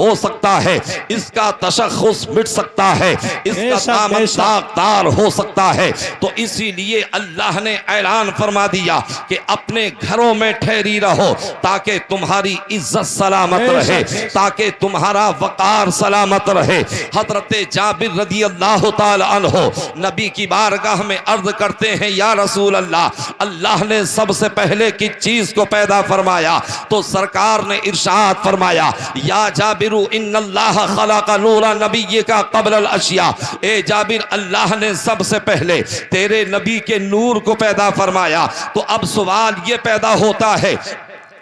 हो सकता है, इसका तशख़्ख़ुस मिट सकता है, इसका दामन दागदार हो सकता है। तो इसीलिए अल्लाह ने ऐलान फरमा दिया कि अपने घरों में ठहरी रहो ताकि तुम्हारी इज्जत सलामत रहे, ताकि तुम्हारा वक़ार सलामत रहे। हज़रत जाबिर रज़ी अल्लाह ताला अन्हु नबी की बारगाह में अर्ज करते हैं, या रसूल अल्लाह, अल्लाह ने सबसे पहले किस चीज को पैदा फरमाया? तो सरकार ने इरशाद फरमाया, या जाबिरु इन्नल्लाह खलक़ नूरा नबिय्यिका क़ब्ल अल अशिया। ए जाबिर, अल्लाह ने सबसे पहले तेरे नबी के नूर को पैदा फरमाया। तो अब सवाल ये पैदा होता है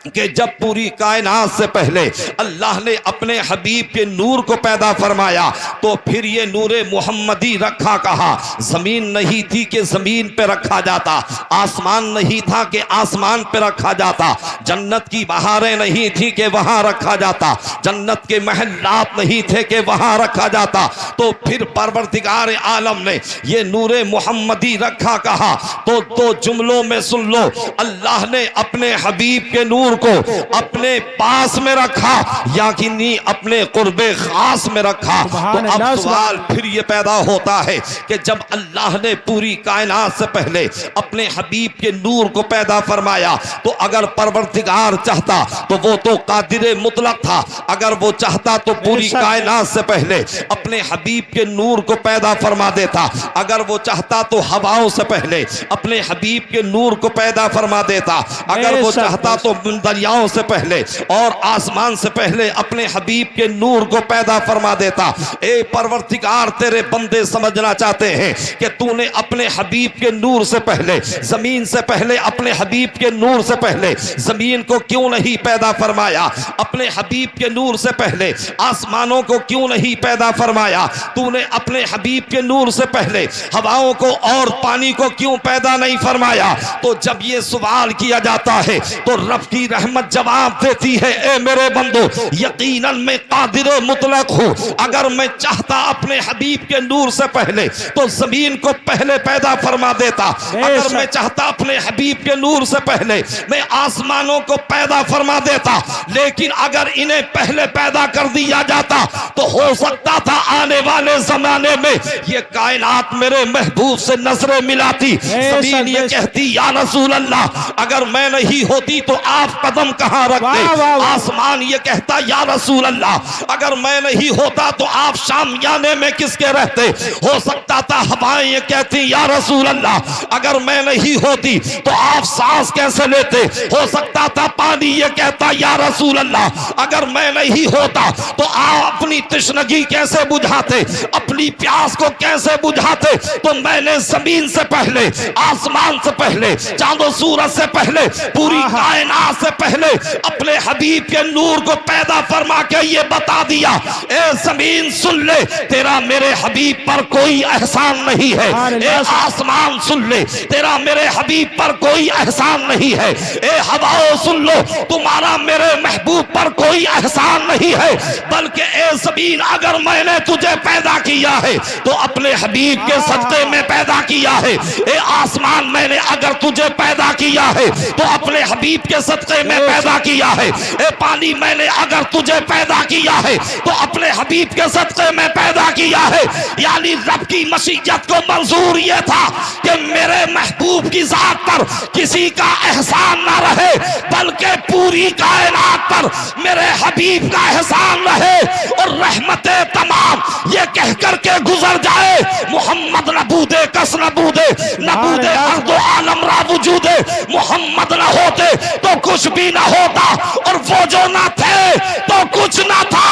कि जब पूरी कायनात से पहले अल्लाह ने अपने हबीब के नूर को पैदा फरमाया तो फिर ये नूरे मुहम्मदी रखा कहा? जमीन नहीं थी कि जमीन पे रखा जाता, आसमान नहीं था कि आसमान पे रखा जाता, जन्नत की बहारें नहीं थी कि वहां रखा जाता, जन्नत के महल्लात नहीं थे कि वहां रखा जाता। तो फिर परवरदिगार आलम ने ये नूरे मुहम्मदी रखा कहा? तो दो जुमलों में सुन लो, अल्लाह ने अपने हबीब के नूर को अपने पास में रखा, यानी अपने कुर्बे खास में रखा। तो अब सवाल फिर ये पैदा होता है कि जब अल्लाह ने पूरी कायनात से पहले अपने हबीब के नूर को पैदा फरमाया तो अगर परवरदिगार चाहता तो वो तो कादिर मुतलक था, अगर वो चाहता तो पूरी कायनात से पहले अपने हबीब के नूर को पैदा फरमा देता, अगर वो चाहता तो हवाओं से पहले अपने हबीब के नूर को पैदा फरमा देता, अगर वो चाहता तो दरियाओं से पहले और आसमान से पहले अपने हबीब के नूर को पैदा फरमा देता। ए परवरदिगार, तेरे बंदे समझना चाहते हैं कि तूने अपने हबीब के नूर से पहले, जमीन से पहले, अपने हबीब के नूर से पहले जमीन को क्यों नहीं पैदा फरमाया? अपने हबीब के नूर से पहले आसमानों को क्यों नहीं पैदा फरमाया? तूने अपने हबीब के नूर से पहले हवाओं को और पानी को क्यों पैदा नहीं फरमाया? तो जब ये सवाल किया जाता है तो रब की रहमत जवाब देती है, ए मेरे बंदो, यकीनन मैं कादिर मुतलक हूँ। अगर मैं चाहता अपने हबीब के नूर से पहले तो जमीन को पहले पैदा फरमा देता, अगर मैं चाहता अपने हबीब के नूर से पहले मैं आसमानों को पैदा फरमा देता, लेकिन अगर इन्हें पहले पैदा कर दिया जाता तो हो सकता था आने वाले जमाने में ये कायनात मेरे महबूब से नजरें मिलाती, जमीन ये कहती, या रसूल अल्लाह, अगर मैं नहीं होती तो आप कदम कहां रखते? आसमान ये कहता, या रसूल अल्लाह, अगर मैं नहीं होता तो आप शामियाने में किसके रहते? हो सकता था हवाएं ये कहती, या रसूल अल्लाह, अगर मैं नहीं होती तो आप सांस कैसे लेते? हो सकता था पानी ये कहता, या रसूल अल्लाह, अगर मैं नहीं होता तो आप अपनी तृष्णगी कैसे बुझाते, अपनी प्यास को कैसे बुझाते? तो मैंने जमीन से पहले, आसमान से पहले, चांदो सूरज से पहले, पूरी कायनात से पहले अपने हबीब के नूर को पैदा फरमा के ये बता दिया, ए जमीन सुन ले, तेरा मेरे हबीब पर कोई एहसान नहीं है। ए आसमान सुन ले, तेरा मेरे हबीब पर कोई एहसान नहीं है। ए हवाओं सुन लो, तुम्हारा मेरे महबूब पर कोई एहसान नहीं है। बल्कि ए जमीन, अगर मैंने तुझे पैदा किया है तो अपने हबीब के सदक़े में पैदा किया है। ए आसमान, मैंने अगर तुझे पैदा किया है तो अपने हबीब के सदक़े में पैदा किया है। ए पानी, मैंने अगर तुझे पैदा किया है तो अपने हबीब के सदक़े में पैदा किया है। यानी रब की मशीयत को मंजूर ये था कि मेरे महबूब की जात पर किसी का एहसान ना रहे, बल्कि पूरी कायनात पर मेरे हबीब का एहसान रहे और रहमतें तमाम ये कह कर के गुजर जाए, मोहम्मद नबूदे कस नबूदे नबूदे अर्दो आलम रा वजूदे, मोहम्मद न होते तो कुछ भी ना होता, और वो जो ना थे तो कुछ ना था,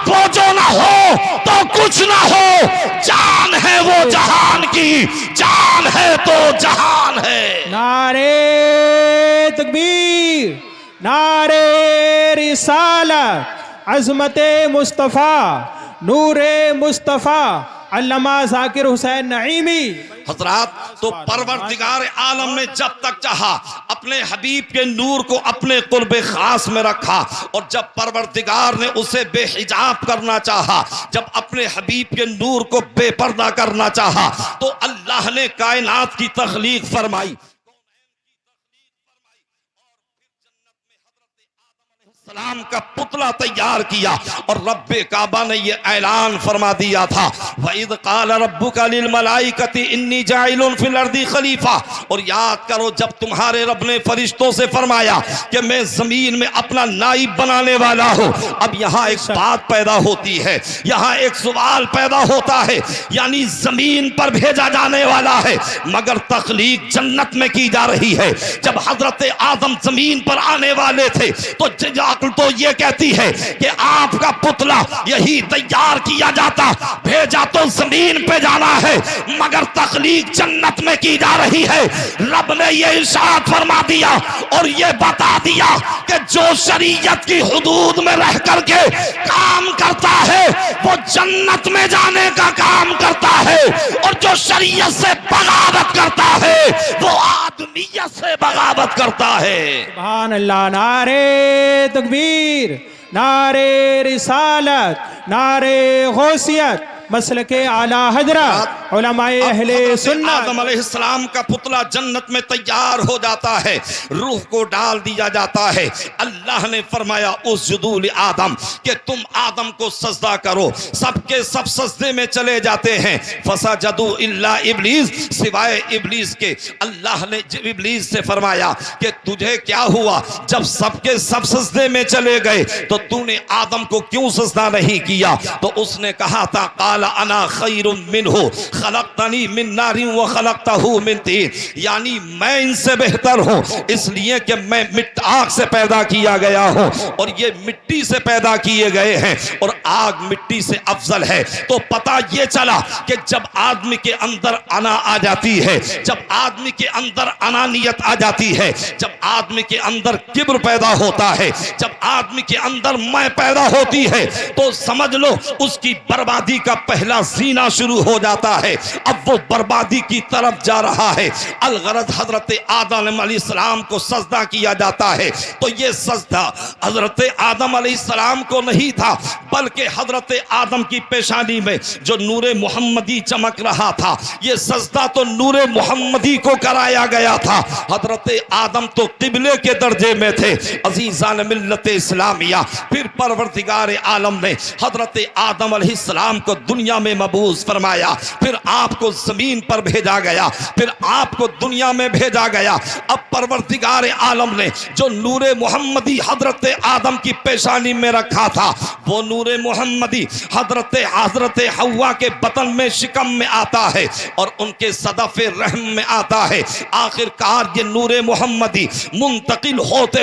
वो जो ना हो तो कुछ ना हो। जान है वो जहान की, जान है तो जहान है। नारे तकबीर, नारे रिसालत, अज़मते मुस्तफ़ा, नूरे मुस्तफ़ा, अल्लामा ज़ाकिर हुसैन नईमी। हज़रात, तो परवरदिगार आलम ने जब तक चाहा अपने हबीब के नूर को अपने कुर्बे खास में रखा, और जब परवरदिगार ने उसे बेहिजाब करना चाहा, जब अपने हबीब के नूर को बेपर्दा करना चाहा, तो अल्लाह ने कायनात की तख्लीक फरमाई। सलाम का पुतला तैयार किया और रब्बे काबा ने ये ऐलान फरमा दिया था, वइद क़ाल रब्बुका लिल मलाइकति इन्नी जाइलुन फिल अर्दी खलीफा। और याद करो जब तुम्हारे रब ने फरिश्तों से फरमाया कि मैं जमीन में अपना नाइब बनाने वाला हूँ। अब यहाँ एक बात पैदा होती है, यहाँ एक सवाल पैदा होता है, यानी जमीन पर भेजा जाने वाला है मगर तख्लीक जन्नत में की जा रही है। जब हजरत आदम जमीन पर आने वाले थे तो अक्ल तो ये कहती है कि आपका पुतला यही तैयार किया जाता, भेजा तो जमीन पे जाना है मगर तख्लीक जन्नत में की जा रही है। रब ने ये इरशाद फरमा दिया और ये बता दिया कि जो शरीयत की हुदूद में रह करके काम करता है वो जन्नत में जाने का काम करता है, और जो शरीयत से बगावत करता है वो आदमियत से बगावत करता है। सुभान अल्लाह। नारे तकबीर, नारे रिसालत, नारे गौसियत, मसलके आला हजरत उलमाए अहले सुन्नत। आदम अलैहिस्सलाम का पुतला जन्नत में तैयार हो जाता है, रूह को डाल दिया जाता है। अल्लाह ने फरमाया उसजुदू आदम कि तुम आदम को सजदा करो। सबके सब सजदे में चले जाते हैं। फसजदू इल्ला इब्लीस, सिवाय इब्लीस के। अल्लाह ने इब्लीस से फरमाया कि तुझे क्या हुआ, जब सबके सब सजदे में चले गए तो तूने आदम को क्यों सजदा नहीं किया? तो उसने कहा था अना खैरुम मिन्हु खलक़तनी मिन नारिन व खलक़तहु मिन तीन, यानी मैं इनसे बेहतर हूँ इसलिए कि मैं आग से पैदा किया गया हूँ और ये मिट्टी से पैदा किए गए हैं और आग मिट्टी से अफजल है। तो पता ये चला कि जब आदमी के अंदर अना आ जाती है, जब आदमी के अंदर अनानियत आ जाती है, जब आदमी के अंदर किब्र पैदा होता है, जब आदमी के अंदर मैं पैदा होती है तो समझ लो उसकी बर्बादी का पहला जीना शुरू हो जाता है। अब वो बर्बादी की तरफ जा रहा है। अलगरज हजरत आदम अलैहिस्सलाम को सजदा किया जाता है तो ये सजदा हजरत आदम अलैहिस्सलाम को नहीं था बल्कि हजरत आदम की पेशानी में जो नूरे मोहम्मदी चमक रहा था, ये सजदा तो नूरे मोहम्मदी को कराया गया था। हजरत आदम तो किबले के दर्जे में थे। अजीजान मिल्लत इस्लामिया, फिर परवरदिगार आलम ने हजरत आदम अलैहिस्सलाम को दुनिया में मबूस फरमाया, फिर आपको जमीन पर भेजा गया, फिर आपको दुनिया में भेजा गया। अब परवरदिगार आलम ने जो नूरे मोहम्मदी हजरत आदम की पेशानी में रखा था वो नूरे मोहम्मदी हजरत हव्वा के बतन में शिकम में आता है और उनके सदफ़े रहम में आता है। आखिरकार ये नूरे मोहम्मदी मुंतकिल होते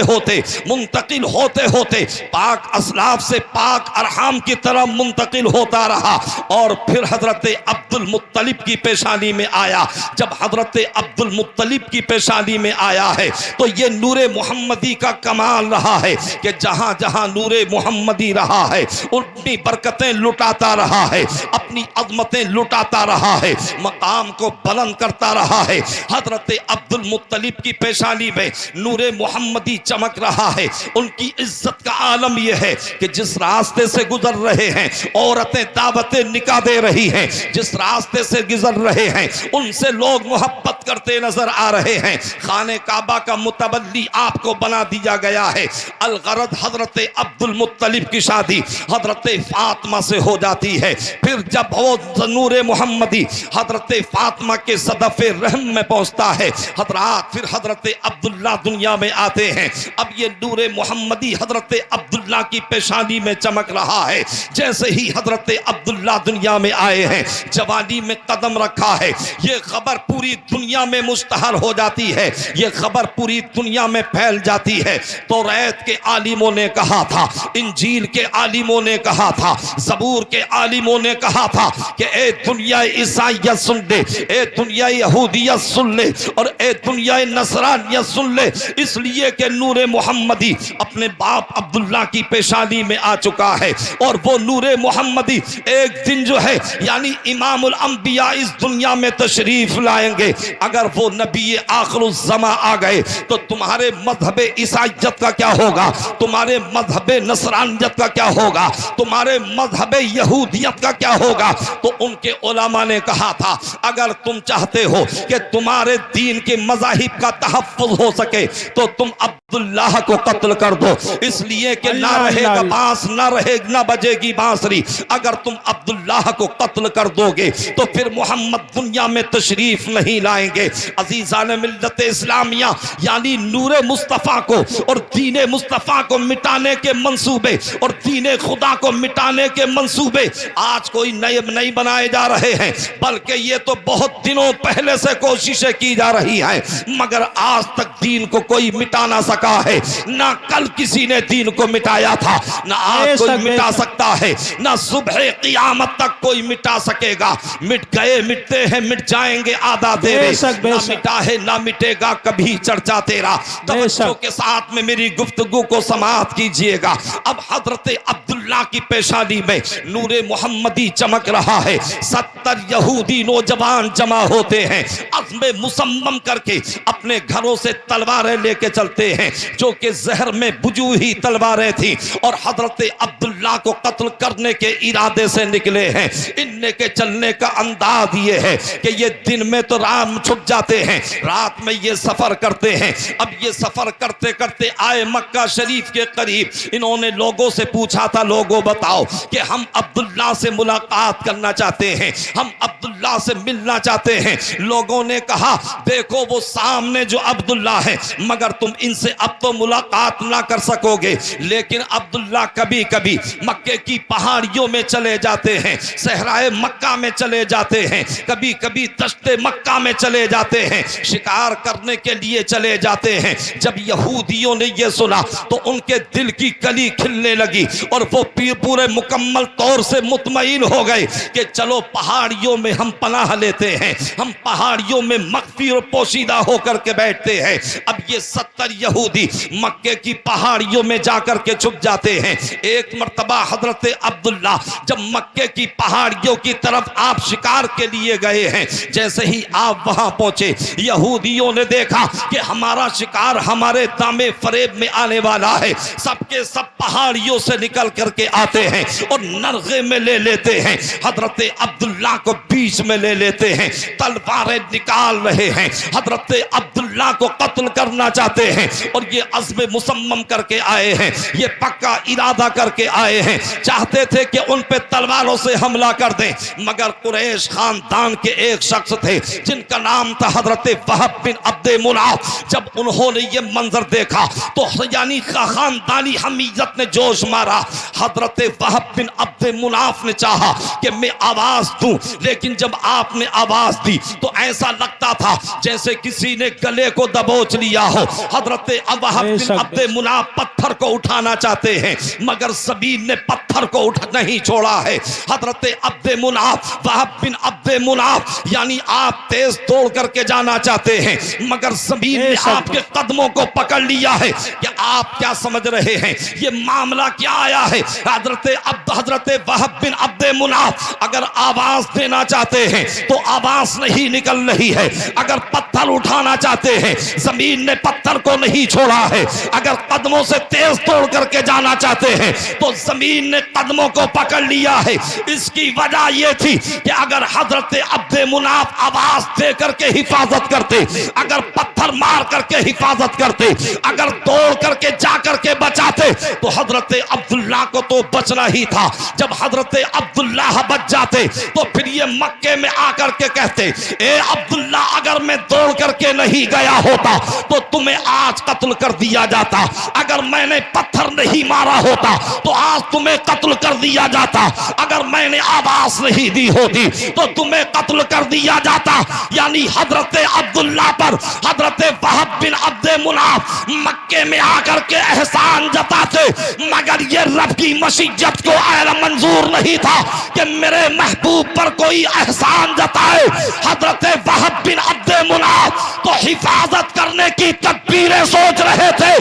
होते पाक असलाफ से पाक अरहाम की तरफ मुंतकिल होता रहा और फिर हजरत अब्दुल मुत्तलिब की पेशानी में आया। जब हजरत अब्दुल मुत्तलिब की पेशानी में आया है तो ये नूरे मोहम्मदी का कमाल रहा है कि जहां जहां नूरे मोहम्मदी रहा है अपनी बरकतें लुटाता रहा है, अपनी अज़मतें लुटाता रहा है, मकाम को बुलंद करता रहा है। हजरत अब्दुल मुत्तलिब की पेशानी में नूरे मोहम्मदी चमक रहा है। उनकी इज्जत का आलम यह है कि जिस रास्ते से गुजर रहे हैं औरतें दावतें निकाह दे रही हैं, जिस रास्ते से गुजर रहे हैं उनसे लोग मोहब्बत करते नजर आ रहे हैं। खाने काबा का मुतवल्ली आपको बना दिया गया है। अलगरद हजरत अब्दुल मुत्तलिब की शादी हजरत फातिमा से हो जाती है। फिर जब वो नूरे मोहम्मदी हजरत फातिमा के सदफ़े रहम में पहुंचता है हजरात, फिर हजरत अब्दुल्ला दुनिया में आते हैं। अब ये नूरे मोहम्मदी हजरत अब्दुल्ला की पेशानी में चमक रहा है। जैसे ही हजरत अब्दुल्ला दुनिया में आए हैं, जवानी में कदम रखा है, ये खबर पूरी दुनिया में मुश्तहर हो जाती है, ये खबर पूरी दुनिया में फैल जाती है। तो रैत के आलिमों ने कहा था, इंजील के आलिमों ने कहा था, ज़बूर के आलिमों ने कहा था कि ए दुनिया ईसाइयत सुन ले, ए दुनिया यहूदियत सुन ले और ए दुनिया नसरानियत सुन ले, इसलिए कि नूरे मोहम्मदी अपने बाप अब्दुल्ला की पेशानी में आ चुका है। और वो नूरे मोहम्मदी एक दिन जो है यानी इमामुल अंबिया इस दुनिया में तशरीफ लाएंगे। अगर वो नबी आखिरुज़्ज़मा आ गए तो तुम्हारे मजहब ईसाइयत का क्या होगा, तुम्हारे मजहब नसरानियत का क्या होगा? तुम्हारे मजहब यहूदियत का क्या होगा? तो उनके उलमा ने कहा था, अगर तुम चाहते हो कि तुम्हारे दीन के मज़ाहिब का तहफ़्फ़ुज़ हो सके तो तुम अब्दुल्लाह को कत्ल कर दो, इसलिए कि ना रहेगा बांस, ना बजेगी बांसुरी। अगर तुम अब्दुल्लाह को कत्ल कर दोगे तो फिर मोहम्मद दुनिया में तशरीफ नहीं लाएंगे। अजीज़ान मिल्लत इस्लामिया, यानी नूरे मुस्तफ़ा को और दीने मुस्तफ़ा को मिटाने के मंसूबे और दीने खुदा को मिटाने के मंसूबे आज कोई नए नहीं बनाए जा रहे हैं, बल्कि ये तो बहुत दिनों पहले से कोशिशें की जा रही हैं, मगर आज तक दीन को कोई मिटा ना सका है। ना कल किसी ने दीन को मिटाया था, ना आज कोई मिटा सकता है, ना सुबह क़यामत तक कोई मिटा सकेगा। मिट गए, मिटते हैं, मिट जाएंगे आधा तेरे, ना मिटा है ना मिटेगा कभी चर्चा तेरा। तवज्जो के साथ में मेरी गुफ्तगू को समाअत कीजिएगा। अब हजरत अब्दुल्ला की पेशानी में नूरे मोहम्मदी चमक रहा है। 70 यहूदी नौजवान जमा होते हैं, अज़्म मुसम्मम करके अपने घरों से तलवारें लेके चलते हैं, जो कि जहर में बुझी हुई तलवारें थी, और हजरत अब्दुल्ला को कत्ल करने के इरादे से निकले हैं। इनने के चलने का अंदाज ये है कि ये दिन में तो राम छुप जाते हैं, रात में ये सफर करते हैं। अब ये सफर करते करते आए मक्का शरीफ के करीब। इन्होंने लोगों से पूछा था, लोगों बताओ कि हम अब्दुल्ला से मुलाकात करना चाहते हैं, हम अब्दुल्ला से मिलना चाहते हैं। लोगों ने कहा, देखो वो सामने जो अब्दुल्ला है, मगर तुम इनसे अब तो मुलाकात ना कर सकोगे। लेकिन अब्दुल्ला कभी कभी मक्के की पहाड़ियों में चले जाते हैं, सहराए मक्का में चले जाते हैं, कभी कभी दश्ते मक्का में चले जाते हैं, शिकार करने के लिए चले जाते हैं। जब यहूदियों ने यह सुना तो उनके दिल की कली खिलने लगी और वो पूरे मुकम्मल तौर से मुतमईन हो गए कि चलो पहाड़ियों में हम पनाह लेते हैं, हम पहाड़ियों में मख्फी और पोशीदा होकर के बैठते हैं। अब ये 70 यहूदी मक्के की पहाड़ियों में जाकर के छुप जाते हैं। एक मर्तबा हजरत अब्दुल्ला जब मक्के की पहाड़ियों की तरफ आप शिकार के लिए गए हैं, जैसे ही आप वहां पहुंचे, यहूदियों ने देखा कि हमारा शिकार हमारे दामे फरेब में आने वाला है। सबके सब पहाड़ियों से निकल करके आते हैं और नरगे में ले लेते हैं, हजरत अब्दुल्ला को बीच में ले लेते हैं, तलवारें निकाल रहे हैं, हजरत अब्दुल्ला को कत्ल करना चाहते हैं। और ये अज़्म मुसम्मम करके आए हैं, ये पक्का इरादा करके आए हैं, चाहते थे कि उन पे तलवारों से हमला कर दें। मगर कुरैश खानदान के एक शख्स थे जिनका नाम था हजरत वहब बिन अब्दे मुनाफ। जब उन्होंने ये मंजर देखा तो यानी खानदानी हमीयत ने जोश मारा। हजरत वहब बिन अब्दे मुनाफ ने चाहा कि मैं आवाज दूं, लेकिन जब आपने आवाज दी तो ऐसा लगता था जैसे किसी ने गले को दबोच लिया हो। हजरत वहब बिन अब्दे मुनाफ पत्थर को उठाना चाहते हैं, मगर ज़मीन ने पत्थर को नहीं छोड़ा है। हजरत अब्दे मुनाफ, वहब बिन अब्दे मुनाफ, यानी आप तेज तोड़ करके जाना चाहते हैं, मगर ज़मीन ने आपके कदमों को पकड़ लिया है कि आप क्या समझ रहे हैं, ये मामला क्या आया है। हजरत वहब बिन अब्दे मुनाफ अगर आवाज देना चाहते हैं तो आवाज नहीं निकल रही है, अगर पत्थर उठाना चाहते हैं जमीन ने पत्थर को नहीं छोड़ा है, अगर कदमों से तेज तोड़ करके जाना चाहते हैं तो जमीन ने कदमों को पकड़ लिया है। इसकी वजह यह थी कि अगर हजरत अब्दे मुनाफ आवाज दे करके हिफाजत करते, अगर पत्थर मार करके हिफाजत करते, अगर तोड़ करके जा करके बचाते, तो हजरत अब्दुल्ला को तो बचना ही था। जब हजरत अब्दुल्ला बच जाते तो फिर ये मक्के में आकर के कहते, ए अब्दुल्ला, अगर मैं दौड़ करके नहीं गया होता तो तुम्हें आज कत्ल कर दिया जाता, अगर मैंने पत्थर नहीं मारा होता तो आज तुम्हें कत्ल कर दिया जाता, अगर मैंने आवाज नहीं दी होती तो तुम्हें कत्ल कर दिया जाता। यानी हजरत अब्दुल्ला पर हजरत वहब बिन अब्दे मुनाफ मक्के में आकर के एहसान जताते, मगर ये रब की मशीयत को आला मंजूर नहीं था कि मेरे महबूब पर कोई एहसान जताए। हजरत वहब बिन अब्दे मुनाफ तो हिफाजत करने की तदबीरें सोच रहे थे,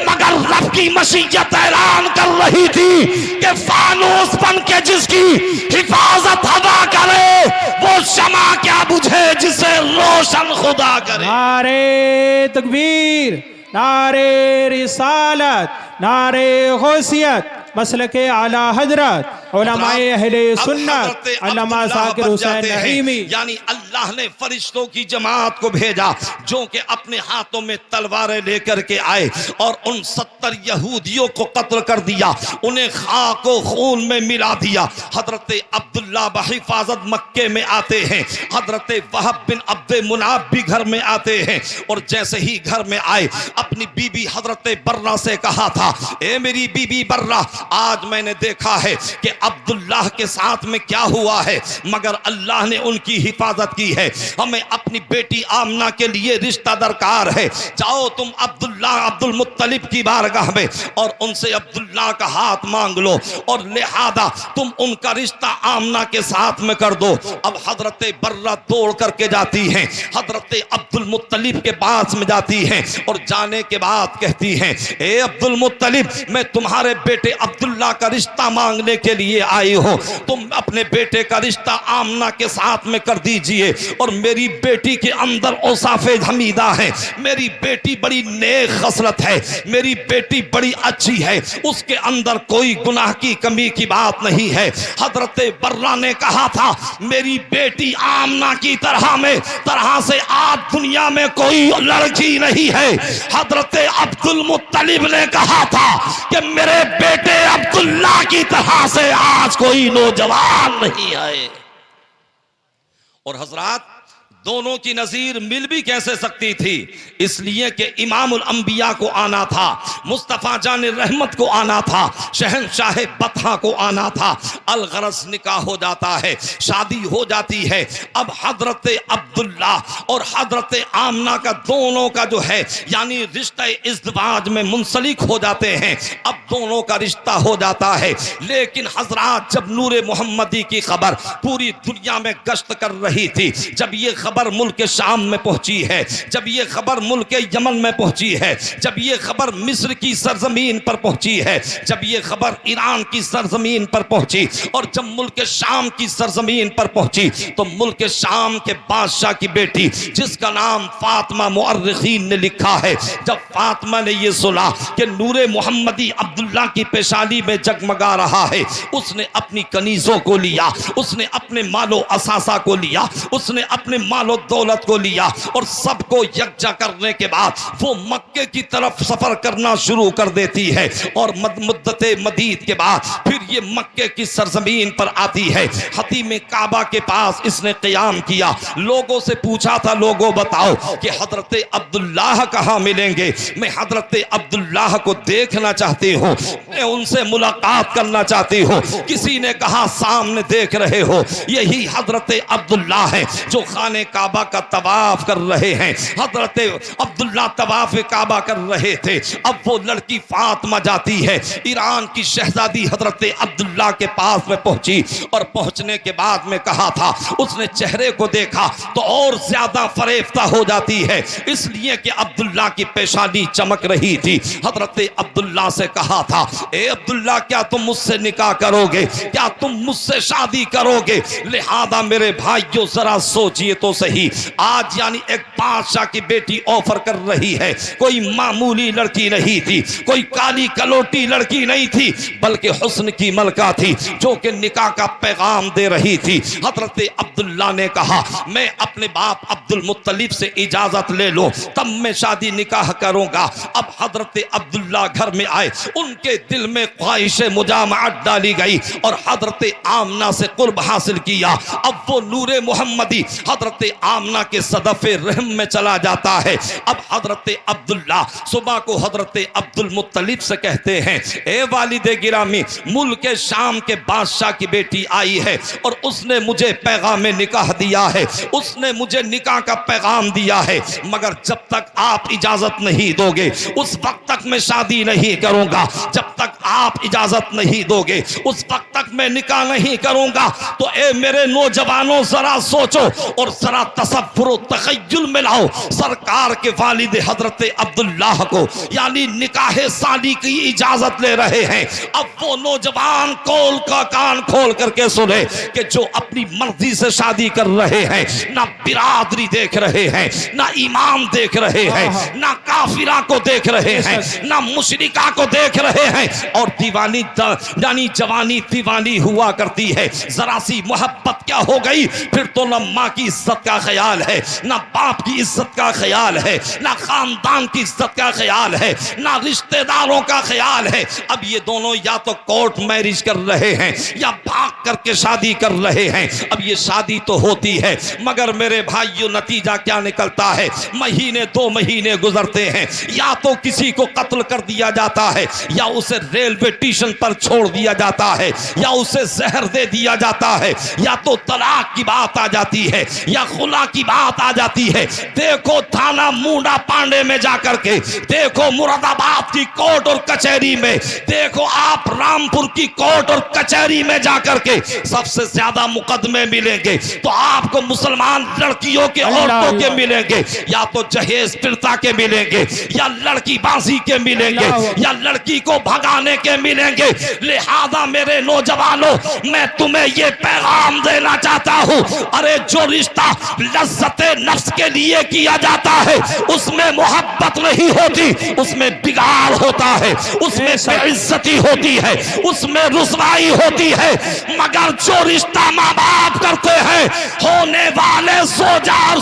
मगर रब की मशीयत ऐलान कर रही थी कि फानूस बन के जिसकी हिफाजत हवा करे वो शमा क्या बुझे जिसे रोशन खुदा करे। नारे तकबीर, नारे रिसालत, नारे गौसियत, मसलके आला हजरत उलमाए अहले सुन्नत अल्लामा ज़ाकिर हुसैन नईमी। यानी अल्लाह ने फरिश्तों की जमात को भेजा जो कि अपने हाथों में तलवारें लेकर के आए और उन 70 यहूदियों को कत्ल कर दिया, उन्हें खाक व खून में मिला दिया। हजरत अब्दुल्ला बहिफाजत मक्के में आते हैं, हजरत वहब बिन अब्दे मुनाब भी घर में आते हैं और जैसे ही घर में आए अपनी बीबी हजरत बर्रा से कहा था, ए मेरी बीबी बर्रा, आज मैंने देखा है कि अब्दुल्लाह के साथ में क्या हुआ है, मगर अल्लाह ने उनकी हिफाजत की है। हमें अपनी बेटी आमना के लिए रिश्ता दरकार है। जाओ तुम अब्दुल मुत्तलिब की बारगाह में और उनसे अब्दुल्लाह का हाथ मांग लो और लिहाजा तुम उनका रिश्ता आमना के साथ में कर दो। अब हजरत बर्रा दौड़ करके जाती हैं, हजरत अब्दुल मुत्तलिब के पास में जाती हैं और जाने के बाद कहती हैं, ए अब्दुल मुत्तलिब, मैं तुम्हारे बेटे अब्दुल्लाह का रिश्ता मांगने के लिए आई हो, तुम अपने बेटे का रिश्ता आमना के साथ में कर दीजिए। और मेरी बेटी के अंदर औसाफे हमीदा है, मेरी बेटी बड़ी नेक खसलत है, मेरी बेटी बड़ी अच्छी है, उसके अंदर कोई गुनाह की कमी की बात नहीं है। हजरत बर्रा ने कहा था, मेरी बेटी आमना की तरह से आज दुनिया में कोई लड़की नहीं है। हजरत अब्दुल मुत्तलिब ने कहा था कि मेरे बेटे अब्दुल्ला की तरह से आज कोई नौजवान नहीं आए। और हजरात, दोनों की नजीर मिल भी कैसे सकती थी, इसलिए कि इमामुल अंबिया को आना था, मुस्तफ़ा जान रहमत को आना था, शहनशाह बतहा को आना था। अलगरस निकाह हो जाता है, शादी हो जाती है। अब हजरत अब्दुल्ला और हजरत आमना का दोनों का जो है यानी रिश्ता इज़्दिवाज में मुंसलिक हो जाते हैं। अब दोनों का रिश्ता हो जाता है। लेकिन हजरात, जब नूरे मोहम्मदी की खबर पूरी दुनिया में गश्त कर रही थी, जब ये खबर मुल्क शाम में पहुंची है, जब ये खबर मुल्क यमन में पहुंची है, जब ये खबर मिस्र की सरजमीन पर पहुंची है, जब ये खबर ईरान की सरजमीन पर पहुंची और जब मुल्क शाम की सरजमीन पर पहुंची, तो मुल्क शाम के बादशाह की बेटी जिसका नाम फातिमा मुअर्रिखीन ने लिखा है, जब फातिमा ने ये सुना कि नूरे मोहम्मदी अब्दुल्ला की पेशानी में जगमगा रहा है, उसने अपनी कनीजों को लिया, उसने अपने मालो असासा को लिया, उसने अपने मालो दौलत को लिया और सबको यकजा करने के बाद वो मक्के की तरफ सफर करना शुरू कर देती है। और मुद्दत मदीद के बाद फिर ये मक्के की सरजमीन पर आती है। हतीम काबा के पास इसने क़याम किया। लोगों से पूछा था, लोगों बताओ कि हजरत अब्दुल्लाह कहाँ मिलेंगे, मैं हजरत अब्दुल्लाह को देखना चाहती हूँ, मैं उनसे मुलाकात करना चाहती हूँ। किसी ने कहा सामने देख रहे हो, यही हजरत अब्दुल्लाह है जो खाने काबा का तवाफ कर रहे हैं। हजरत अब्दुल्ला तवाफ काबा कर रहे थे। अब वो लड़की फातिमा जाती है, ईरान की शहजादी हजरत अब्दुल्ला के पास में पहुंची और पहुंचने के बाद में कहा था, उसने चेहरे को देखा तो और ज्यादा फरेफ्ता हो जाती है, इसलिए कि अब्दुल्ला की पेशानी चमक रही थी। हजरत अब्दुल्ला से कहा था, ए अब्दुल्ला, क्या तुम मुझसे निकाह करोगे, क्या तुम मुझसे शादी करोगे? लिहाजा मेरे भाइयों जरा सोचिए तो सही, आज यानी एक बादशाह की बेटी ऑफर कर रही है, कोई मामूली लड़की नहीं थी, कोई काली कलोटी लड़की नहीं थी, बल्कि हुस्न की मलका थी जो कि निकाह का पैगाम दे रही थी। हजरत अब्दुल्ला ने कहा, मैं अपने बाप अब्दुल मुत्तलिब से इजाजत ले लो, तब मैं शादी निकाह करूंगा। अब हजरत अब्दुल्ला घर में आए, उनके दिल में ख्वाहिश मुजामअत डाली गई और हजरत आमना से कुर्ब हासिल किया। अब वो नूरे मोहम्मदी हजरत आमना के सदफे रहम में चला जाता है। अब हजरत अब्दुल्ला सुबह को हजरत अब्दुल मुत्तलिब से कहते हैं, ए वालिदे गिरामी, मुल्क शाम के बादशाह की बेटी आई है और उसने मुझे पैगाम निकाह दिया है, उसने मुझे निकाह का पैगाम दिया है, मगर जब तक आप इजाजत नहीं दोगे उस वक्त तक मैं शादी नहीं करूंगा, जब तक आप इजाजत नहीं दोगे उस वक्त तक मैं निकाह नहीं करूंगा। तो ए मेरे नौजवानों, जरा सोचो और जरा तसव्वुर तखय्युल में लाओ, सरकार के वालिद हजरत अब्दुल्लाह को यानी निकाह साली की इजाजत ले रहे हैं। अब वो नौजवान कोल का कान खोल करके सुने कि जो अपनी मर्जी से शादी कर रहे हैं, ना बिरादरी देख रहे हैं, ना इमाम देख रहे हैं, ना काफिरा को देख रहे हैं, ना मुशरिका को देख रहे हैं, और दीवानी यानी जवानी दीवानी हुआ करती है। जरा सी मोहब्बत क्या हो गई, फिर तो ना माँ की इज्जत का ख्याल है, ना बाप की इज्जत का ख्याल है, ना खानदान की इज्जत का ख्याल है, ना रिश्तेदारों का ख्याल है। अब ये दोनों या तो कोर्ट मैरिज कर रहे हैं या भाग करके शादी कर रहे हैं। अब ये शादी तो होती है, मगर मेरे भाइयों नतीजा क्या निकलता है, महीने 2 महीने गुजरते हैं, या तो किसी को कत्ल कर दिया जाता है, या उसे रेलवे स्टेशन पर छोड़ दिया जाता है, या उसे जहर दे दिया जाता है, या तो तलाक की बात आ जाती है, या खुला की बात आ जाती है। देखो थाना मुंडा पांडे में जाकर के, देखो मुरादाबाद की कोर्ट और कचहरी में, देखो आप रामपुर की कोर्ट और कचहरी में जाकर के सबसे ज्यादा मुकदमे मिलेंगे तो आपको मुसलमान लड़कियों के, औरतों के मिलेंगे, या तो जहेज पीड़िता के मिलेंगे, या लड़की बाजी के मिलेंगे, या लड़की को भगाने के मिलेंगे। लिहाजा मेरे नौजवानों, मैं तुम्हें ये पैगाम देना चाहता हूं, अरे जो रिश्ता लज्जते नफ्स के लिए किया जाता है उसमें मोहब्बत नहीं होती, उसमें बिगाड़ होता है, उसमें बेइज्जती होती है, उसमें रुसवाई होती है। मगर जो रिश्ता माँ बाप करते हैं, होने वाले सोजा और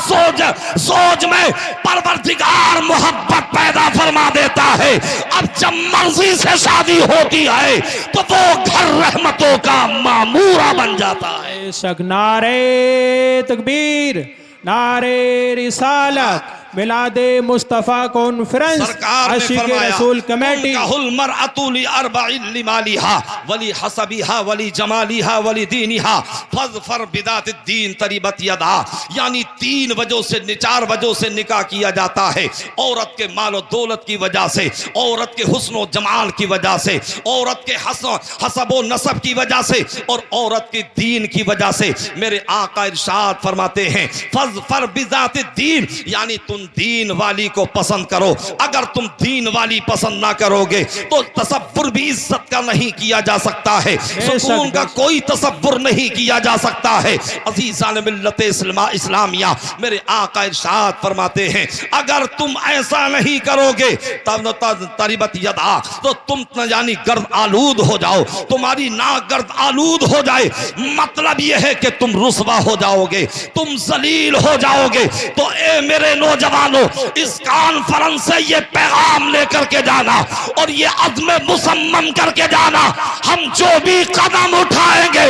सोच में परवरदिगार मोहब्बत पैदा फरमा देता है। अब जब मर्जी से शादी होती है तो वो घर रहमतों का मामूरा बन जाता है। शक नारे तकबीर, नारे रिसालत, मिलादे मुस्तफा कॉन्फ्रेंस, आशिक रसूल कमेटी। मरअतुल अर्बइन लिमालिहा वली हसबिहा वली जमालिहा वली दीनिहा फज़फर बिदातिद दीन तरिबत यदा, यानी 3 वजहों से, 4 वजहों से निकाह किया जाता है। औरत के माल और दौलत की वजह से, औरत के हुस्न और जमाल की वजह से, औरत के हसब और नसब की वजह से, और औरत के दीन की वजह से। मेरे आका इरशाद फरमाते हैं फज़फर बिदातिद दीन, यानी तुम दीन वाली को पसंद करो। अगर तुम दीन वाली पसंद ना करोगे तो तसव्वुर भी इज्जत का नहीं किया जा सकता है, सुकून का कोई तसव्वुर नहीं किया जा सकता है। अज़ीज़ान मिल्लत इस्लामिया, मेरे आका इरशाद फरमाते हैं अगर तुम ऐसा नहीं करोगे तब तरिबत यदा, तो तुम यानी गर्द आलूद हो जाओ, तुम्हारी नाक गर्द आलूद हो जाए। मतलब यह है कि तुम रुसवा हो जाओगे, तुम जलील हो जाओगे। तो ए मेरे नौजवान, इस कॉन्फ्रेंस से ये पैगाम लेकर के जाना और ये अज़्म मुसम्मम करके जाना, हम जो भी कदम उठाएंगे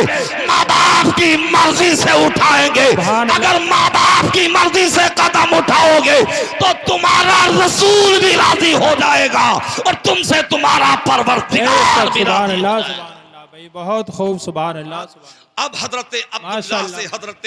माँ बाप की मर्जी से उठाएंगे। अगर माँ बाप की मर्जी से कदम उठाओगे तो तुम्हारा रसूल भी राजी हो जाएगा और तुमसे तुम्हारा परवरदिगार भी राजी हो जाएगा। भाई बहुत खूब, सुभान अल्लाह। अब हजरत अब्दुल्लाह से हजरत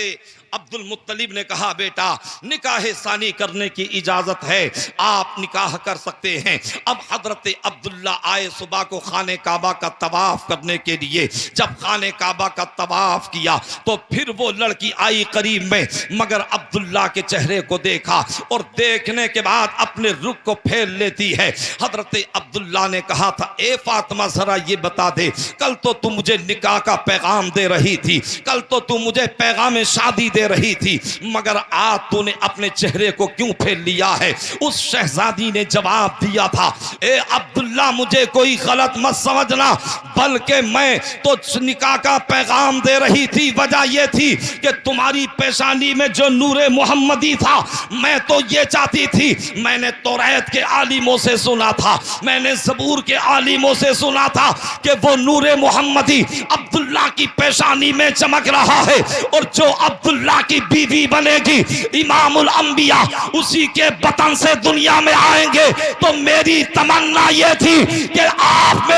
अब्दुल मुत्तलिब ने कहा बेटा निकाह सानी करने की इजाजत है, आप निकाह कर सकते हैं। अब हजरत अब्दुल्ला आए सुबह को खाने काबा का तवाफ करने के लिए। जब खाने काबा का तवाफ किया तो फिर वो लड़की आई करीब में, मगर अब्दुल्ला के चेहरे को देखा और देखने के बाद अपने रुख को फेर लेती है। हजरत अब्दुल्ला ने कहा था ए फातिमा जरा ये बता दे, कल तो तू मुझे निकाह का पैगाम दे रही थी, कल तो तू मुझे पैगाम शादी दे रही थी, मगर आज तूने अपने चेहरे को क्यों फेर लिया है। उस शहजादी ने जवाब दिया था ए अब्दुल्ला मुझे कोई गलत मत समझना, बल्कि मैं तो निकाह का पैगाम दे रही थी। वजह यह थी कि तुम्हारी पेशानी में जो नूरे मोहम्मदी था, मैं तो ये चाहती थी, मैंने तौरात के आलिमों से सुना था, मैंने ज़बूर के आलिमों से सुना था कि वो नूरे मोहम्मदी अब्दुल्ला की पेशानी में चमक रहा है, और जो अब्दुल्ला की बीवी बनेगी इमामुल अंबिया उसी के बतन से दुनिया में आएंगे। तो मेरी तमन्ना यह थी कि आप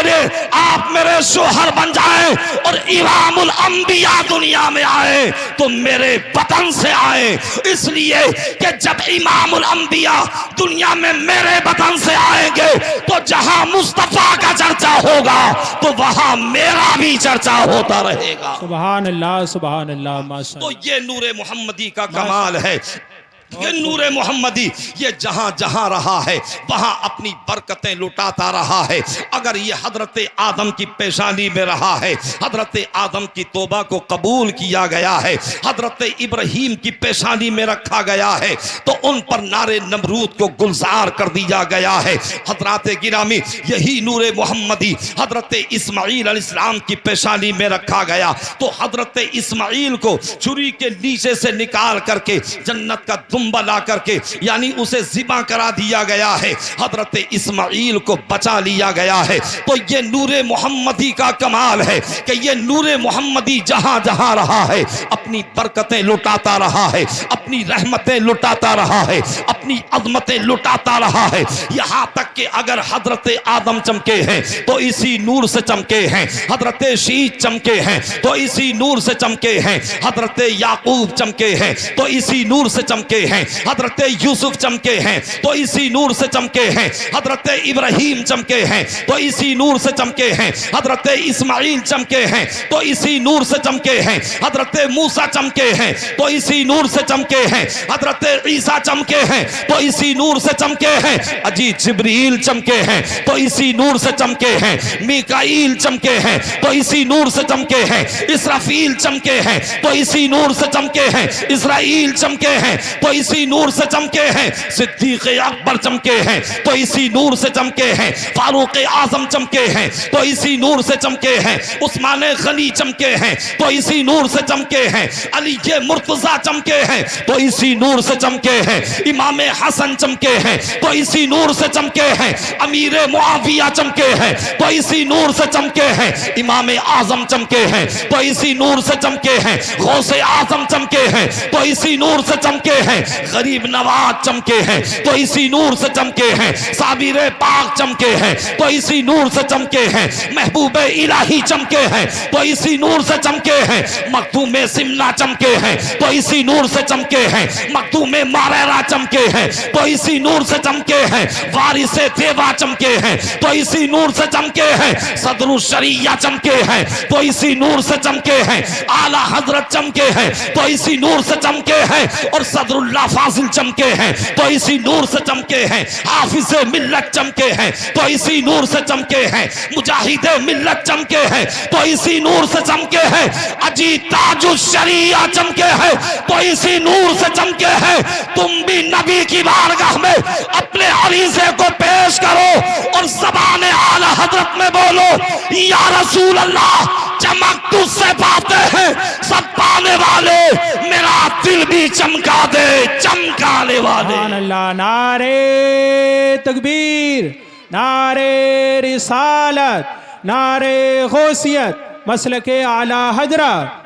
मेरे शोहर बन जाएं और इमामुल अंबिया दुनिया में आए। आए तो मेरे वतन से आए, इसलिए कि जब इमामुल अंबिया दुनिया में मेरे वतन से आएंगे तो जहां मुस्तफा का चर्चा होगा तो वहां मेरा भी चर्चा होता रहेगा। सुभान अल्लाह माशाअल्लाह। तो ये नूरे मोहम्मदी का कमाल है। ये नूरे मोहम्मदी ये जहां जहां रहा है वहां अपनी बरकतें लुटाता रहा है। अगर ये हजरत आदम की पेशानी में रहा है, हजरत आदम की तौबा को कबूल किया गया है, हजरत इब्राहीम की पेशानी में रखा गया है, तो उन पर नारे नमरूद को गुलजार कर दिया गया है। हजरत गिरामी यही नूरे मोहम्मदी हजरत इस्माईल अलैहिस्सलाम की पेशानी में रखा गया, तो हजरत इस्माईल को छुरी के नीचे से निकाल करके जन्नत का दुम्बा ला करके यानी उसे ज़िबा करा दिया गया है, हजरत इस्माईल को बचा लिया गया है। तो ये नूरे मोहम्मदी का कमाल है कि ये नूरे मोहम्मदी जहां जहां रहा है अपनी बरकतें लुटाता रहा है, अपनी रहमतें लुटाता रहा है, अपनी अज़मतें लुटाता रहा है। यहां तक कि अगर हजरत आदम चमके हैं तो इसी नूर से चमके हैं, हजरत शीश चमके हैं तो इसी नूर से चमके हैं, हजरत याकूब चमके हैं तो इसी नूर से चमके हैं, हजरत यूसुफ चमके हैं तो इसी नूर से चमके हैं, हजरत इब्राहीम चमके हैं तो इसी नूर से चमके हैं, हजरत इस्माईल चमके हैं तो इसी नूर से चमके हैं, हजरत मूसा चमके हैं तो इसी नूर से चमके हैं, हजरत ईसा चमके हैं तो इसी नूर से चमके हैं, अजी जिब्रील चमके हैं तो इसी नूर से चमके हैं, मीकाईल चमके हैं तो इसी नूर से चमके हैं, इसराफील चमके हैं तो इसी नूर से चमके हैं, इस्राईल चमके हैं तो इसी नूर से चमके हैं, सिद्दीक़ अकबर चमके हैं तो इसी नूर से चमके हैं, फारूक आज़म चमके हैं तो इसी नूर से चमके हैं, उस्मान गनी चमके हैं तो इसी नूर से चमके हैं, अली मुर्तज़ा चमके हैं तो इसी नूर से चमके हैं, इमाम हसन चमके हैं तो इसी नूर से चमके हैं, अमीर मुआविया चमके हैं तो इसी नूर से चमके हैं, इमाम आज़म चमके हैं तो इसी नूर से चमके हैं, गौसे आज़म चमके हैं तो इसी नूर से चमके हैं, गरीब नवाज चमके हैं तो इसी नूर से चमके हैं, साबिर पाक चमके हैं तो इसी नूर से चमके हैं, महबूब इलाही चमके हैं तो इसी नूर से चमके हैं, मखदूम सिमला चमके हैं तो इसी नूर से चमके हैं, मखदूम मारेरा चमके हैं तो इसी नूर से चमके हैं, वारिस देवा चमके हैं तो इसी नूर से चमके हैं, सदरुल शरिया चमके हैं तो इसी नूर से चमके हैं, आला हजरत चमके हैं तो इसी नूर से चमके हैं, और सदरुल्लाह फाजिल चमके हैं तो इसी नूर से चमके हैं, हाफिज मिल्लत चमके हैं तो इसी नूर से चमके हैं, मुजाहिद मिल्लत चमके हैं तो इसी नूर से चमके हैं, अजी ताजुल शरिया चमके हैं तो इसी नूर से चमके हैं। तुम भी नबी की बारगाह में अपने अरीज़े को पेश करो और ज़बान आला हजरत में बोलो, या रसूल अल्लाह चमक तुझसे पाते हैं सब पाने वाले, मेरा दिल भी चमका दे चमकाने वाले। सुभान अल्लाह। नारे तकबीर, नारे रिसालत, नारे गौसियत, मसलके आला हजरत।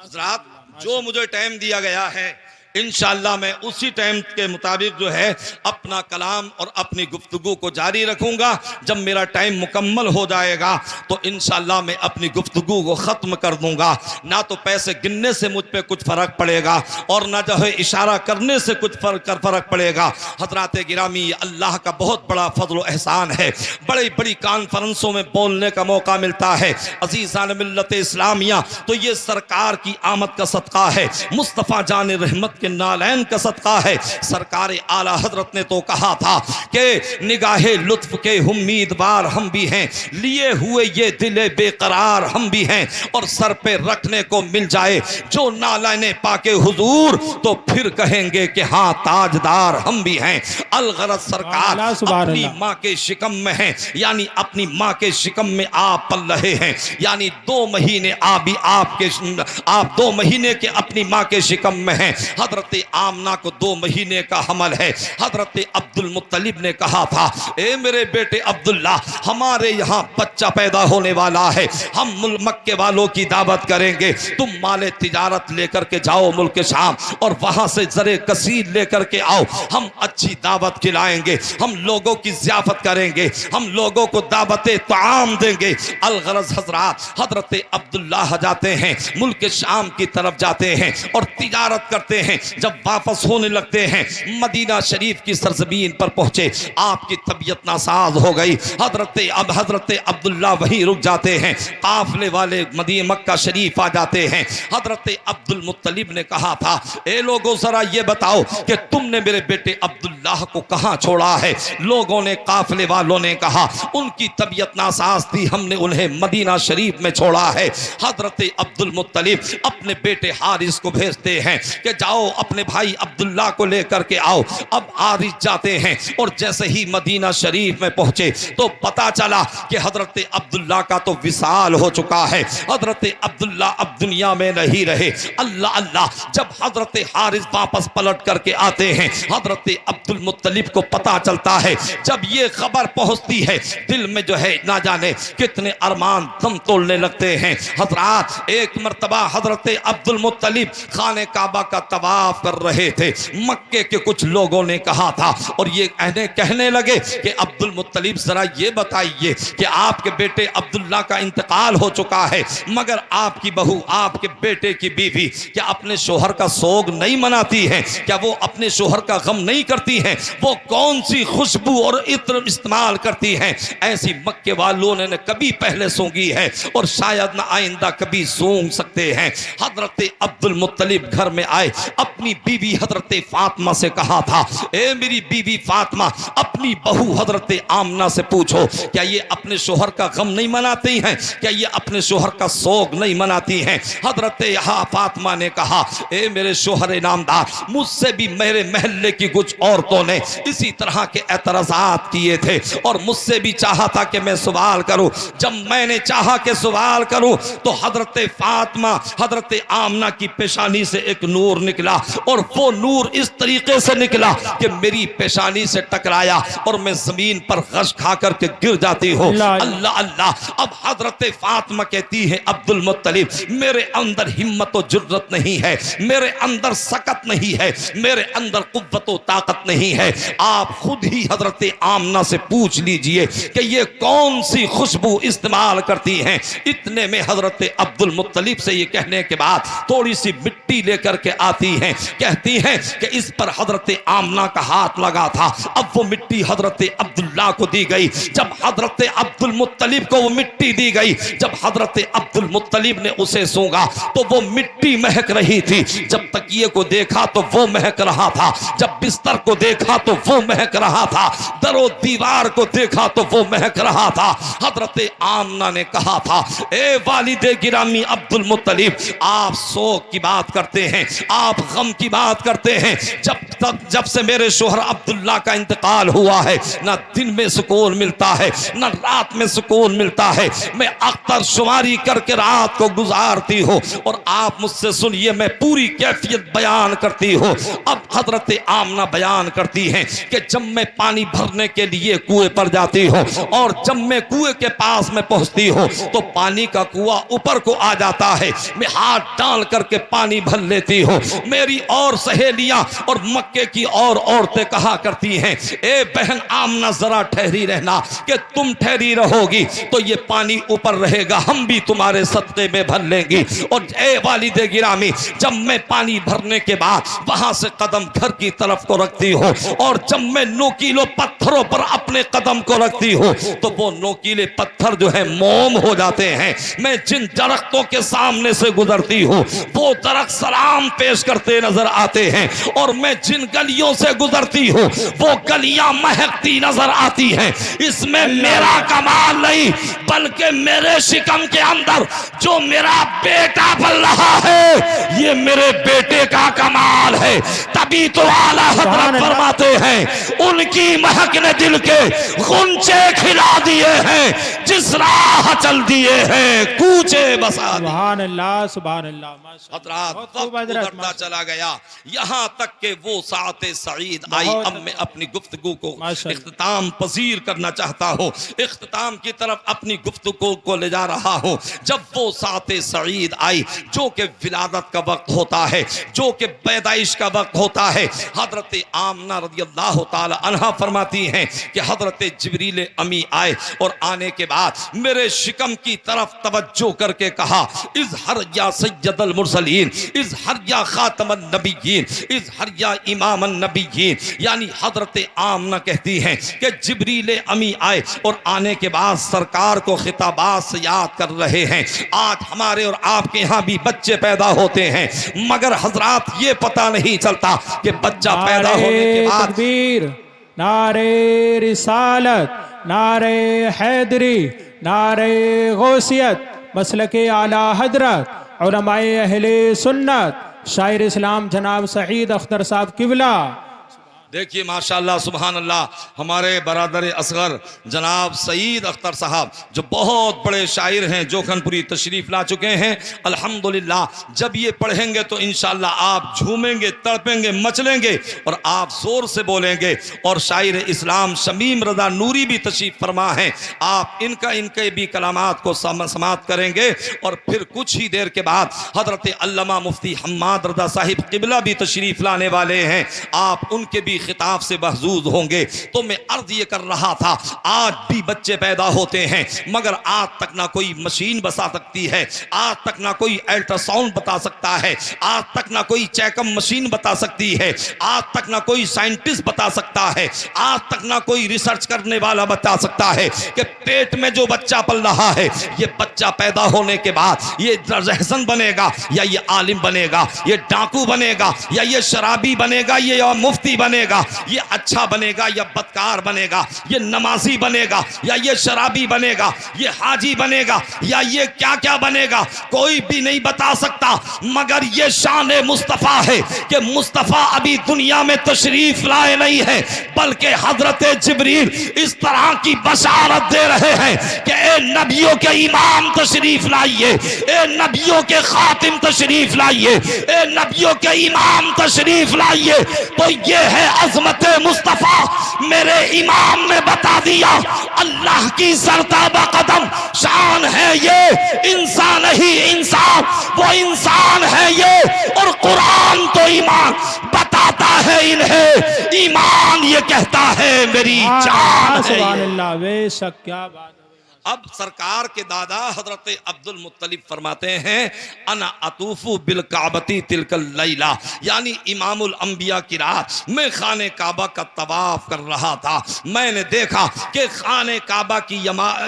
हजरात, जो मुझे टाइम दिया गया है इंशाअल्लाह मैं उसी टाइम के मुताबिक जो है अपना कलाम और अपनी गुफ्तगू को जारी रखूंगा। जब मेरा टाइम मुकम्मल हो जाएगा तो इंशाअल्लाह मैं अपनी गुफ्तगू को ख़त्म कर दूंगा। ना तो पैसे गिनने से मुझ पे कुछ फ़र्क पड़ेगा और ना जो है इशारा करने से कुछ फ़र्क पड़ेगा। हज़रात गिरामी, अल्लाह का बहुत बड़ा फ़ज़ल व एहसान है। बड़ी बड़ी कॉन्फ्रेंसों में बोलने का मौका मिलता है। अज़ीज़ान मिल्लत इस्लामिया, तो ये सरकार की आमद का सदका है, मुस्तफ़ा जान रहमत के नालैन का सदका है। सरकार आला हजरत ने तो कहा था कि निगाहे लुत्फ के उम्मीदवार हम भी हैं, लिए हुए ये दिले बेकरार हम भी हैं, और सर पे रखने को मिल जाए जो नालाने पाके हुजूर तो फिर कहेंगे कि हाँ ताजदार हम भी हैं। अलगरज सरकार अपनी माँ के शिकम में है, यानी अपनी माँ के शिकम में आप पल रहे हैं, यानी 2 महीने आप 2 महीने के अपनी माँ के शिकम में हैं। हजरत आमना को 2 महीने का हमल है। हजरत अब्दुल मुत्तलिब ने कहा था, ए मेरे बेटे अब्दुल्ला, हमारे यहाँ बच्चा पैदा होने वाला है, हम मक्के वालों की दावत करेंगे, तुम माले तिजारत लेकर के जाओ मुल्क शाम और वहां से जरे कसीर लेकर के आओ, हम अच्छी दावत खिलाएंगे, हम लोगों की ज़ियाफत करेंगे, हम लोगों को दावते ताम देंगे। अलगरज हजरात, हजरत अब्दुल्ला जाते हैं मुल्क शाम की तरफ जाते हैं और तिजारत करते हैं। जब वापस होने लगते हैं मदीना शरीफ की सरजमीन पर पहुंचे, आपकी तबीयत नासाज हो गई। हजरत अब्दुल्ला वहीं रुक जाते हैं, काफले वाले मदीना मक्का शरीफ आ जाते हैं। हजरत अब्दुल मुत्तलिब ने कहा था, ए लोगों जरा ये बताओ कि तुमने मेरे बेटे अब्दुल्ला को कहां छोड़ा है? लोगों ने, काफले वालों ने कहा, उनकी तबीयत नासाज थी, हमने उन्हें मदीना शरीफ में छोड़ा है। हजरत अब्दुल मुत्तलिब अपने बेटे हारिस को भेजते हैं कि जाओ अपने भाई अब्दुल्ला को लेकर के आओ। अब हारिस जाते हैं और जैसे ही मदीना शरीफ में पहुंचे तो पता चला कि हजरत अब्दुल्ला का तो विसाल हो चुका है। हजरत अब्दुल्ला अब दुनिया में नहीं रहे। अल्लाह अल्लाह, जब हजरत हारिस वापस पलट करके आते हैं, हजरत अब्दुल मुत्तलिब को पता चलता है। जब ये खबर पहुंचती है, दिल में जो है ना जाने कितने अरमान दम तोड़ने लगते हैं। हजरात, एक मर्तबा हजरत अब्दुल मुत्तलिब खाने काबा का तवाफ कर रहे थे। मक्के के कुछ लोगों ने कहा था और ये कहने लगे कि अब्दुल मुत्तलिब जरा ये बताइए कि आपके बेटे अब्दुल्ला का इंतकाल हो चुका है, मगर आपकी बहू, आपके बेटे की बीवी क्या अपने शोहर का सोग नहीं मनाती है? क्या वो अपने शोहर का गम नहीं करती हैं? वो कौन सी खुशबू और इत्र इस्तेमाल करती हैं? ऐसी मक्के वालों ने कभी पहले सूंघी है और शायद ना आइंदा कभी सूंघ सकते हैं। हजरत अब्दुल मुत्तलिब घर में आए, अपनी बीवी हजरत फातिमा से कहा था, ए मेरी बीवी फातिमा, अपनी बहू हजरत आमना से पूछो क्या ये अपने शोहर का गम नहीं मनाती हैं? क्या ये अपने शोहर का सोग नहीं मनाती हैं? हजरत फातिमा ने कहा, ए मेरे शोहर नामदार, मुझसे भी मेरे महल्ले की कुछ औरतों ने इसी तरह के एतराज़ात किए थे और मुझसे भी चाहा था कि मैं सवाल करूं। जब मैंने चाहा कि सवाल करूं तो हजरत फातिमा, हजरत आमना की पेशानी से एक नूर निकला और वो नूर इस तरीके से निकला कि मेरी पेशानी से टकराया और मैं जमीन पर गश खा करके गिर जाती हूँ। अल्लाह अल्लाह। अब हजरत फातिमा कहती है, अब्दुल मुत्तलिब, मेरे अंदर हिम्मत और जुर्रत नहीं है, मेरे अंदर सकत नहीं है, मेरे अंदर कुव्वत और ताकत नहीं है। आप खुद ही हजरत आमना से पूछ लीजिए कि ये कौन सी खुशबू इस्तेमाल करती हैं। इतने में हजरत अब्दुल मुत्तलिब से ये कहने के बाद थोड़ी सी मिट्टी लेकर के आती हैं, कहती हैं कि इस पर हजरत आमना का हाथ लगा था। अब वो मिट्टी हजरत अब्दुल्ला को दी गई। जब हजरत अब्दुल मुत्तलिब को वो मिट्टी दी गई, जब हजरत अब्दुल मुत्तलिब ने उसे सूंघा तो वो मिट्टी महक रही थी। जब तकिए को देखा तो वो महक रहा था, जब बिस्तर को देखा तो वो महक रहा था, दरो दीवार को देखा तो वो महक रहा था। हजरत आमना ने कहा था, ए वालिदे गिरामी अब्दुल मुत्तलिब, आप सोग की बात करते हैं, आप गम की बात करते हैं। जब से मेरे शोहर अब्दुल्ला का इंतकाल हुआ है, ना दिन में सुकून मिलता है, ना रात में सुकून मिलता है। मैं अख्तर शुमारी करके रात को गुजारती हूँ और आप मुझसे सुनिए, मैं पूरी कैफियत बयान करती हूँ। अब हजरत आमना बयान करती हैं कि जब मैं पानी भरने के लिए कुएं पर जाती हूँ और जब मैं कुएं के पास में पहुँचती हूँ तो पानी का कुआं ऊपर को आ जाता है, मैं हाथ डाल करके पानी भर लेती हूँ। मेरी और सहेलियां और मक्के की और औरतें कहा करती हैं, ए बहन आमना जरा ठहरी रहना, कि तुम ठहरी रहोगी तो ये पानी ऊपर रहेगा, हम भी तुम्हारे सदके में भर लेंगी। और ए वालिदे गिरामी, जब मैं पानी भरने के बाद वहां से कदम घर की तरफ को रखती हूँ और जब मैं नोकीले पत्थरों पर अपने कदम को रखती हूँ तो वो नोकीले पत्थर जो है मोम हो जाते हैं। मैं जिन दरख्तों के सामने से गुजरती हूँ वो दरख्त सलाम पेश करते नजर आते हैं और मैं जिन गलियों से गुजरती हूँ वो गलियां महकती नजर आती हैं। इसमें मेरा कमाल नहीं बल्कि मेरे शिकम के अंदर जो मेरा बेटा पल रहा है ये मेरे बेटे का कमाल है। तभी भी तो आला हजरत फरमाते हैं, उनकी महक ने दिल के गुंचे खिला दिए हैं, जिस राह चल दिए हैं कूचे बसा दिए। सुभान अल्लाह, सुभान अल्लाह। हजरात वक्त गुजरता चला गया, यहाँ तक के वो साते सईद आई। अब मैं अपनी गुफ्तगू को इख्तिताम पजीर करना चाहता हूँ, इख्तिताम की तरफ अपनी गुफ्तगू को ले जा रहा हूँ। जब वो साते सईद आई, जो कि विलादत का वक्त होता है, जो कि पैदाइश का वक्त होता है, हजरत आमना रज़ियल्लाहु ताला अन्हा फरमाती हैं कि हजरत जिब्रील अमी आए और आने के बाद मेरे शिकम की तरफ तवज्जो करके कहा, इज़हर या सय्यदल मुरसलीन, इज़हर या खातमन नबिय्यीन, इज़हर या इमामन नबिय्यीन। यानी हजरत आमना कहती हैं कि जिब्रील अमी आए और आने के बाद सरकार को खिताबात से याद कर रहे हैं। आज हमारे और आपके यहाँ भी बच्चे पैदा होते हैं, मगर हजरात ये पता नहीं चलता कि बच्चा पैदा होने के बाद तकबीर, नारे रिसालत, नारे हैदरी, नारे गौसियत, मसलके आला हजरत, उलमाए अहले सुन्नत, शायर इस्लाम जनाब सईद अख्तर साहब किबला। देखिए माशाल्लाह सुभान अल्लाह, हमारे बरादर असगर जनाब सईद अख्तर साहब जो बहुत बड़े शायर हैं, जोखनपुरी तशरीफ़ ला चुके हैं। अल्हम्दुलिल्लाह जब ये पढ़ेंगे तो इंशाअल्लाह आप झूमेंगे, तड़पेंगे, मचलेंगे और आप ज़ोर से बोलेंगे। और शायर इस्लाम शमीम रज़ा नूरी भी तशरीफ़ फरमा हैं, आप इनके भी कलामात को समात करेंगे। और फिर कुछ ही देर के बाद हज़रत अल्लामा मुफ्ती हम्माद रज़ा साहिब किबला भी तशरीफ़ लाने वाले हैं, आप उनके भी खिताब से महजूज होंगे। तो मैं अर्ज ये कर रहा था, आज भी बच्चे पैदा होते हैं, मगर आज तक ना कोई मशीन बता सकती है, आज तक ना कोई अल्ट्रासाउंड बता सकता है, आज तक ना कोई चेकअप मशीन बता सकती है, आज तक ना कोई साइंटिस्ट बता सकता है, आज तक ना कोई रिसर्च करने वाला बता सकता है कि पेट में जो बच्चा पल रहा है, ये बच्चा पैदा होने के बाद ये रहसन बनेगा या ये आलिम बनेगा, ये डाकू बनेगा या ये शराबी बनेगा, ये मुफ्ती बनेगा, ये अच्छा बनेगा या बदकार बनेगा, ये नमाजी बनेगा या ये शराबी बनेगा, ये हाजी बनेगा या ये क्या क्या बनेगा, कोई भी नहीं बता सकता। मगर ये शान मुस्तफ़ा है कि मुस्तफ़ा अभी दुनिया में तशरीफ लाए नहीं है, बल्कि हजरत जिब्रील इस तरह की बशारत दे रहे हैं कि ए नबियों के इमाम तशरीफ लाइए, ए नबियों के खातिम तशरीफ लाइए, ए नबियों के इमाम तशरीफ लाइए। तो ये है अज़मत मुस्तफ़ा। मेरे इमाम ने बता दिया, अल्लाह की सरताबा कदम शान है ये, इंसान ही इंसान, वो इंसान है ये। और कुरान तो ईमान बताता है इन्हें, ईमान ये कहता है मेरी जान है। सुभान अल्लाह, बेशक क्या बात। अब सरकार के दादा हजरत अब्दुल मुत्तलिब फरमाते हैं, अना अतूफु बिल काबती तिलकल लैला, यानी इमामुल अंबिया की रात मैं खाने काबा का तवाफ कर रहा था। मैंने देखा कि खाने काबा की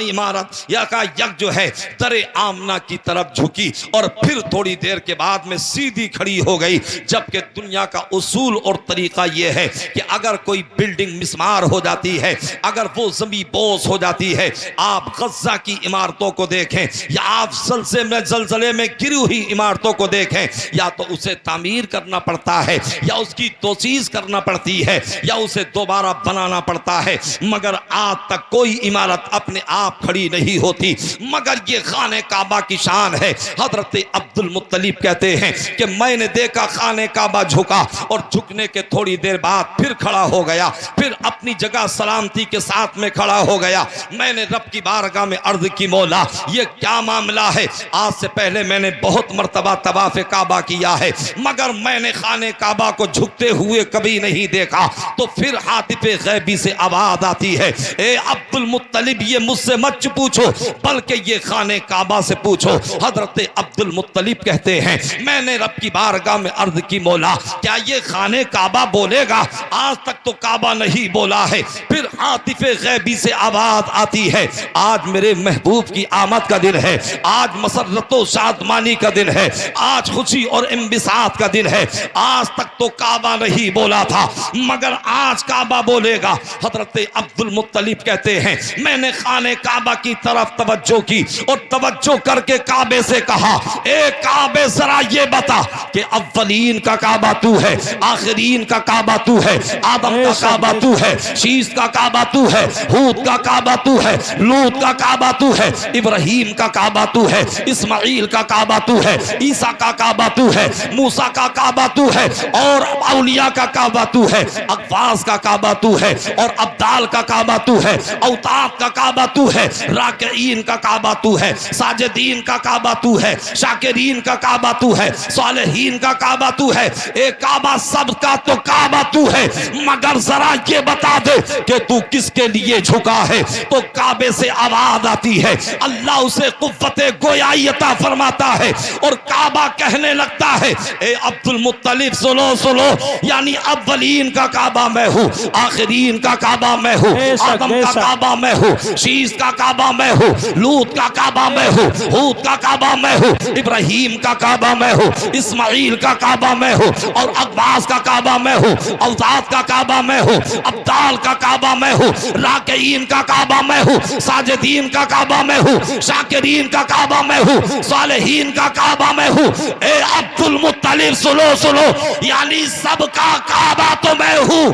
इमारत या का यक जो है दरे आमना की तरफ झुकी और फिर थोड़ी देर के बाद में सीधी खड़ी हो गई। जबकि दुनिया का उसूल और तरीका यह है कि अगर कोई बिल्डिंग मिसमार हो जाती है, अगर वो जमी बोस हो जाती है, आप गज़ा की इमारतों को देखें या आप जलजले में गिरी हुई इमारतों को देखें, या तो उसे तामीर करना पड़ता है या उसकी तोसीज़ करना पड़ती है या उसे दोबारा बनाना पड़ता है, मगर आज तक कोई इमारत अपने आप खड़ी नहीं होती। मगर ये खाने काबा की शान है। हजरत अब्दुल मुत्तलिब कहते हैं कि मैंने देखा खाने काबा झुका और झुकने के थोड़ी देर बाद फिर खड़ा हो गया, फिर अपनी जगह सलामती के साथ में खड़ा हो गया। मैंने रब की बारगाह में अर्ज की, मौला ये क्या मामला है? आज से पहले मैंने बहुत मर्तबा तवाफ़े काबा किया है, मगर मैंने खाने काबा को झुकते हुए कभी नहीं देखा। तो फिर हातिफ़े गैबी से आवाज़ आती है, ए अब्दुल मुत्तलिब ये मुझसे मत पूछो, बल्कि ये खाने काबा से पूछो। हजरत अब्दुल मुत्तलिब कहते हैं, मैंने रब की बारगाह में अर्ज की, मौला क्या ये खाने काबा बोलेगा? आज तक तो काबा नहीं बोला है। फिर हातिफ़े गैबी से आवाज़ आती है, आज मेरे महबूब की आमद का दिन है, आज मसरतो शादमानी का दिन है, आज खुशी और इंबिसात का दिन है। आज तक तो काबा नहीं बोला था, मगर आज काबा बोलेगा। हजरत अब्दुल मुत्तलिब कहते हैं, मैंने खाने काबा की तरफ तवज्जो की और तवज्जो करके काबे से कहा, ए काबे जरा ये बता कि अव्वलीन का काबा तू है, आखिरीन का काबा तू है, आदम का काबा तू है, शीश का काबा तू है, हूद का काबा तू है, लूत का काबा तू है, इब्राहिम का काबा तू है, इस्माइल का काबा तू है, ईसा का काबा तू है, मूसा का काबा तू है, और औलिया का काबा तू है, अकवास का काबा तू है, और अब्दाल का काबा तू है, औताद का काबा तू है, राकईन का काबा तू है, साजिदीन का काबा तू है, शाकिरीन का काबा तू है, सालेहीन का काबा तू है। एक काबा सबका तो काबा तू है, मगर जरा ये बता दे कि तू किसके लिए झुका है। तो काबे से आवाज आती है, अल्लाह उसे कुव्वते गोयाई अता फरमाता है और काबा कहने लगता है, ए अब्दुल मुत्तलिब सुनो सुनो, यानी अव्वलीन का काबा मैं हूँ, आखिरीन का काबा मैं हूँ, आदम का काबा मैं हूँ, शीश का काबा मैं हूँ, लूत का काबा मैं हूँ, हूद का काबा मैं हूँ, इब्राहिम का काबा मैं हूँ, इस्माइल का काबा मैं हूँ, और अब्बास का काबा मैं हूँ, औजाद का काबा मैं हूँ, अब्दाल का काबा मैं हूँ, राकईन का काबा मैं हूँ, साजिदीन का काबा मैं हूँ, शाकिरीन का काबा मैं हूँ, सालेहीन का काबा मैं हूँ। ए अब्दुल मुत्तलिब सुनो सुनो, यानी सबका काबा तो मैं हूँ,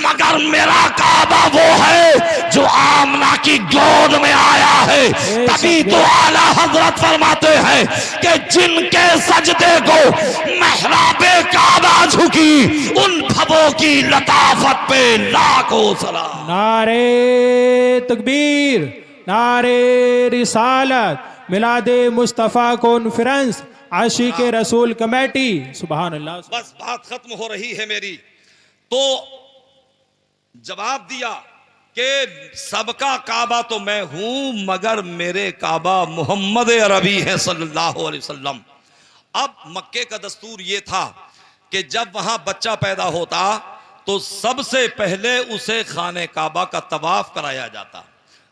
मगर मेरा काबा वो है जो आमना की गोद में आया है। तभी तो आला हजरत फरमाते हैं कि जिनके सजदे को महराबे काबा झुकी, उन भवों की लताफत पे लाखों सलाम। नारे तकबीर, नारे रिसालत, मिलादे मुस्तफ़ा कॉन्फ्रेंस, आशिक रसूल कमेटी। सुभान अल्लाह। बस बात खत्म हो रही है मेरी। तो जवाब दिया कि सबका काबा तो मैं हूं, मगर मेरे काबा मोहम्मद अरबी है सल्लल्लाहु अलैहि वसल्लम। अब मक्के का दस्तूर यह था कि जब वहां बच्चा पैदा होता तो सबसे पहले उसे खाने काबा का तवाफ कराया जाता,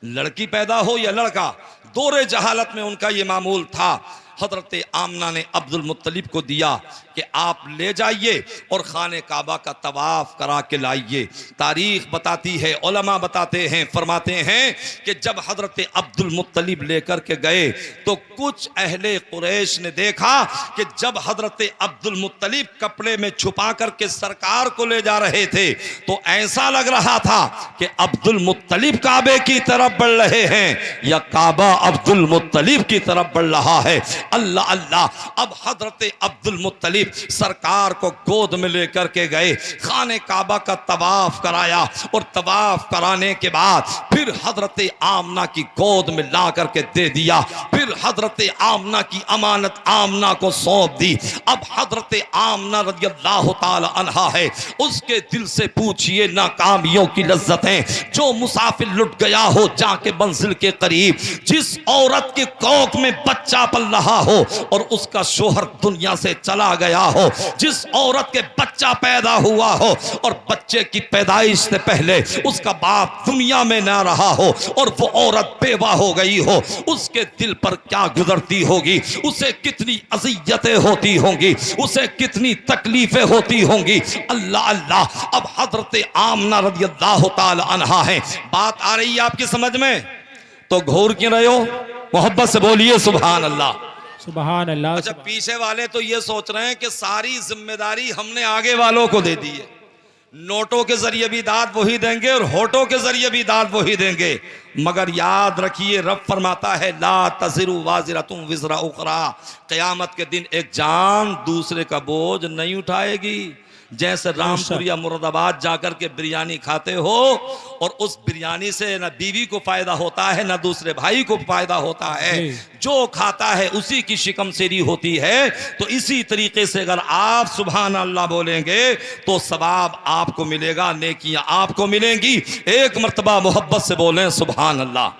लड़की पैदा हो या लड़का, दौरे जहालत में उनका यह मामूल था। हजरत आमना ने अब्दुल मुत्तलिब को दिया कि आप ले जाइए और खाने काबा का तवाफ करा के लाइए। तारीख बताती है, उलमा बताते हैं, फरमाते हैं कि जब हजरत अब्दुल मुत्तलिब लेकर के गए तो कुछ अहले कुरैश ने देखा कि जब हजरत अब्दुल मुत्तलिब कपड़े में छुपा करके सरकार को ले जा रहे थे तो ऐसा लग रहा था कि अब्दुल मुत्तलिब काबे की तरफ बढ़ रहे हैं या काबा अब्दुल मुत्तलिब की तरफ बढ़ रहा है। अल्लाह अल्लाह। अब हजरत अब्दुल मुत्तलिब सरकार को गोद में लेकर के गए, खाने काबा का तवाफ कराया और तवाफ कराने के बाद फिर हजरत आमना की गोद में ला करके दे दिया। फिर हजरत आमना की अमानत आमना को सौंप दी। अब हजरत आमना रज़ियल्लाहु ताला अन्हा है, उसके दिल से पूछिए नाकामियों की लज्जतें। जो मुसाफिर लुट गया हो जाके मंजिल के करीब, जिस औरत के कोख में बच्चा पल रहा हो और उसका शोहर दुनिया से चला गया हो, जिस औरत के बच्चा पैदा हुआ हो और बच्चे की पैदाइश से पहले उसका बाप दुनिया में ना रहा हो और वो औरत बेवा हो गई हो, उसके दिल पर क्या गुजरती होगी, उसे कितनी अज़ियतें होती होंगी, उसे कितनी तकलीफें होती होंगी। अल्लाह अल्लाह। अब हजरत आमना रज़ियल्लाहु ताला अन्हा है। बात आ रही है आपकी समझ में? तो घूर क्यों रहे हो? मोहब्बत से बोलिए सुभान अल्लाह। सुभान अल्लाह। अच्छा, पीछे वाले तो ये सोच रहे हैं कि सारी जिम्मेदारी हमने आगे वालों को दे दी है, नोटों के जरिए भी दाद वही देंगे और होठों के जरिए भी दाद वही देंगे। मगर याद रखिए, रब फरमाता है ला तज़िरु वाज़िरतुम विज़रा उख़रा, क़यामत के दिन एक जान दूसरे का बोझ नहीं उठाएगी। जैसे रामपुर या मुरादाबाद जाकर के बिरयानी खाते हो और उस बिरयानी से ना बीवी को फायदा होता है ना दूसरे भाई को फायदा होता है, जो खाता है उसी की शिकम सेरी होती है। तो इसी तरीके से अगर आप सुभान अल्लाह बोलेंगे तो सवाब आपको मिलेगा, नेकियां आपको मिलेंगी। एक मर्तबा मोहब्बत से बोलें सुभान अल्लाह।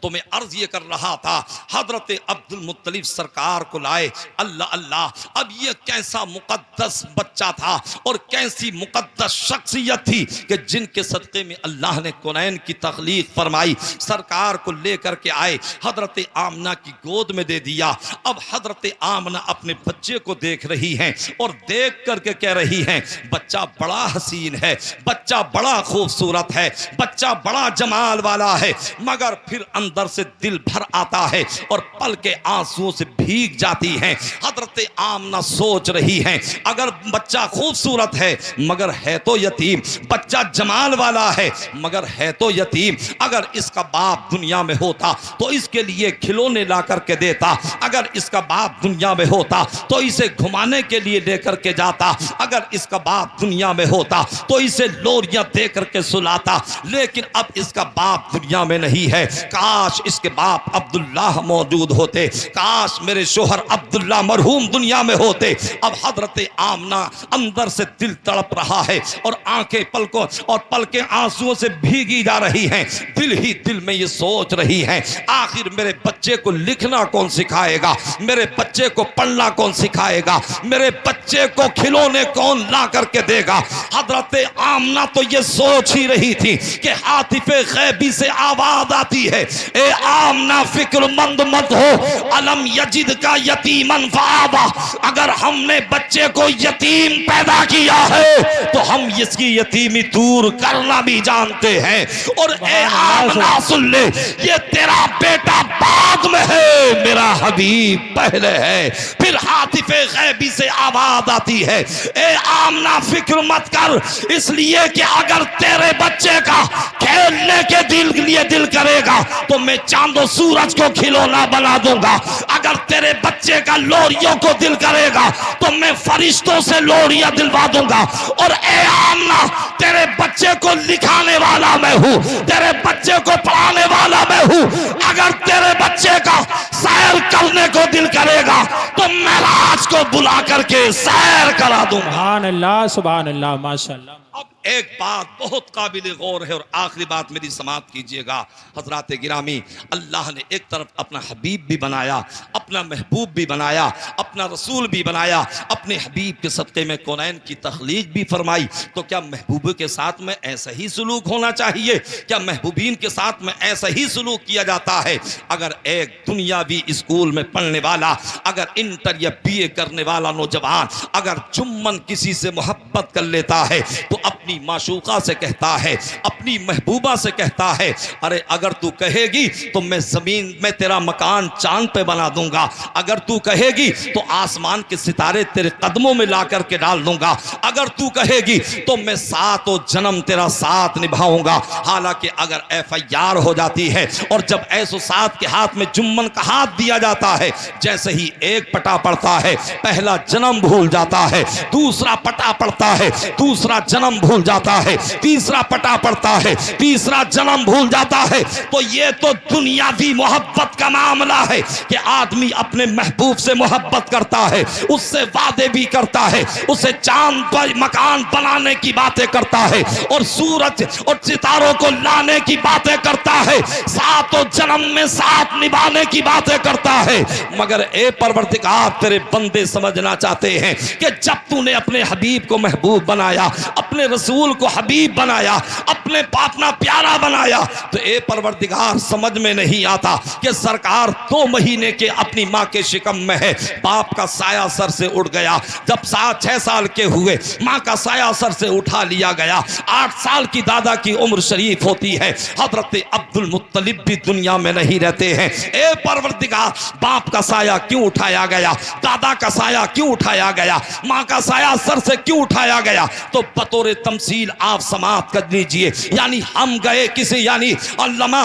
तो मैं अर्ज ये कर रहा था, हजरत अब्दुल मुत्तलिब सरकार को लाए। अल्लाह अल्लाह। अब ये कैसा मुकद्दस बच्चा था और कैसी मुकद्दस शख्सियत थी कि जिनके सदक़े में अल्लाह ने कुरैन की तख्लीक फरमाई। सरकार को लेकर के आए, हजरत आमना की गोद में दे दिया। अब हजरत आमना अपने बच्चे को देख रही हैं और देख करके कह रही हैं बच्चा बड़ा हसीन है, बच्चा बड़ा खूबसूरत है, बच्चा बड़ा जमाल वाला है, मगर फिर अंदर से दिल भर आता है और पल के आंसुओं से भीग जाती हैं। हजरत आमना सोच रही हैं, अगर बच्चा खूबसूरत है मगर है तो यतीम, बच्चा जमाल वाला है मगर है तो यतीम, अगर इसका बाप दुनिया में होता तो इसके लिए खिलौने ला करके देता, अगर इसका बाप दुनिया में होता तो इसे घुमाने के लिए लेकर के जाता, अगर इसका बाप दुनिया में होता तो इसे लोरियां दे करके सुलाता। लेकिन अब इसका बाप दुनिया में नहीं है। काश इसके बाप अब्दुल्लाह मौजूद होते, काश मेरे शोहर अब्दुल्लाह मरहूम दुनिया में होते। अब हजरत आमना अंदर से दिल तड़प रहा है और आंखें पलकों और पलकें आंसुओं से भीगी जा रही हैं। दिल ही दिल में ये सोच रही हैं, आखिर मेरे बच्चे को लिखना कौन सिखाएगा, मेरे बच्चे को पढ़ना कौन सिखाएगा, मेरे बच्चे को खिलौने कौन ला करके देगा। हजरत आमना तो ये सोच ही रही थी कि आतिफे गैबी से आवाज आती है, ए आमना फिक्रमंद मत हो, अलम यजिद का यतीमन फावा, अगर हमने बच्चे को यतीम पैदा किया है तो हम इसकी यतीमी दूर करना भी जानते हैं। और ए आमना सुन ले, ये तेरा बेटा बाद में है, मेरा हबीब पहले है। फिर आतिफे गैबी से आवाज आती है, ए आमना फिक्र मत कर, इसलिए कि अगर तेरे बच्चे का खेलने के लिए दिल करेगा तो मैं चांदो सूरज को खिलौना बना दूंगा, अगर तेरे बच्चे का लोरियों को दिल करेगा तो मैं फरिश्तों से लोरियां दिलवा दूंगा। और ए आमना, तेरे बच्चे को लिखाने वाला मैं हूं, तेरे बच्चे को पढ़ाने वाला मैं हूं, अगर तेरे बच्चे का सैर करने को दिल करेगा तो मेराज को बुला करके सैर करा दूंगा। सुभान अल्लाह, सुभान अल्लाह, माशाअल्लाह। अब एक बात बहुत काबिल गौर है और आखिरी बात मेरी समाप्त कीजिएगा। हजरात गिरामी, अल्लाह ने एक तरफ अपना हबीब भी बनाया, अपना महबूब भी बनाया, अपना रसूल भी बनाया, अपने हबीब के सदक़े में कौनैन की तख्लीक भी फरमाई। तो क्या महबूब के साथ में ऐसा ही सलूक होना चाहिए? क्या महबूबीन के साथ में ऐसा ही सलूक किया जाता है? अगर एक दुनियावी स्कूल में पढ़ने वाला, अगर इंटर या BA करने वाला नौजवान अगर जुम्मन किसी से मोहब्बत कर लेता है तो अपनी माशूका से कहता है, अपनी महबूबा से कहता है, अरे अगर तू कहेगी तो मैं जमीन में तेरा मकान चांद पे बना दूंगा, अगर तू कहेगी तो आसमान के सितारे तेरे कदमों में ला करके डाल दूंगा, अगर तू कहेगी तो मैं सातों जन्म तेरा साथ निभाऊंगा। हालांकि अगर FIR हो जाती है और जब ऐसो साथ के हाथ में जुम्मन का हाथ दिया जाता है, जैसे ही एक पटा पड़ता है पहला जन्म भूल जाता है, दूसरा पटा पड़ता है दूसरा जन्म भूल जाता है, तीसरा पटा पड़ता है तीसरा जन्म भूल जाता है। तो ये तो दुनियावी मोहब्बत का मामला है कि आदमी अपने महबूब से मोहब्बत करता है, उससे वादे भी करता है, उसे चांद पर मकान बनाने की बातें करता है और सूरज और सितारों को लाने की बातें करता है, सातों जन्म में साथ निभाने की बातें करता है। मगर ए परवरदिगार, तेरे बंदे समझना चाहते हैं कि जब तूने अपने हबीब को महबूब बनाया, अपने रसूल को हबीब बनाया, अपने अपना प्यारा बनाया, तो ए परवरदिगार समझ में नहीं आता कि सरकार 2 महीने के अपनी माँ के शिकम में है, बाप का साया सर से उड़ गया, जब 6 साल के हुए माँ का साया सर से उठा लिया गया, 8 साल की दादा की उम्र शरीफ होती है, हजरत अब्दुल मुत्तलिब भी दुनिया में नहीं रहते हैं। ए परवरदिगार, बाप का साया क्यों उठाया गया, दादा का साया क्यों उठाया गया, माँ का साया सर से क्यों उठाया गया? तो बतौर तमसील आप समाप्त कर लीजिए। यानी हम गए किसी अल्लामा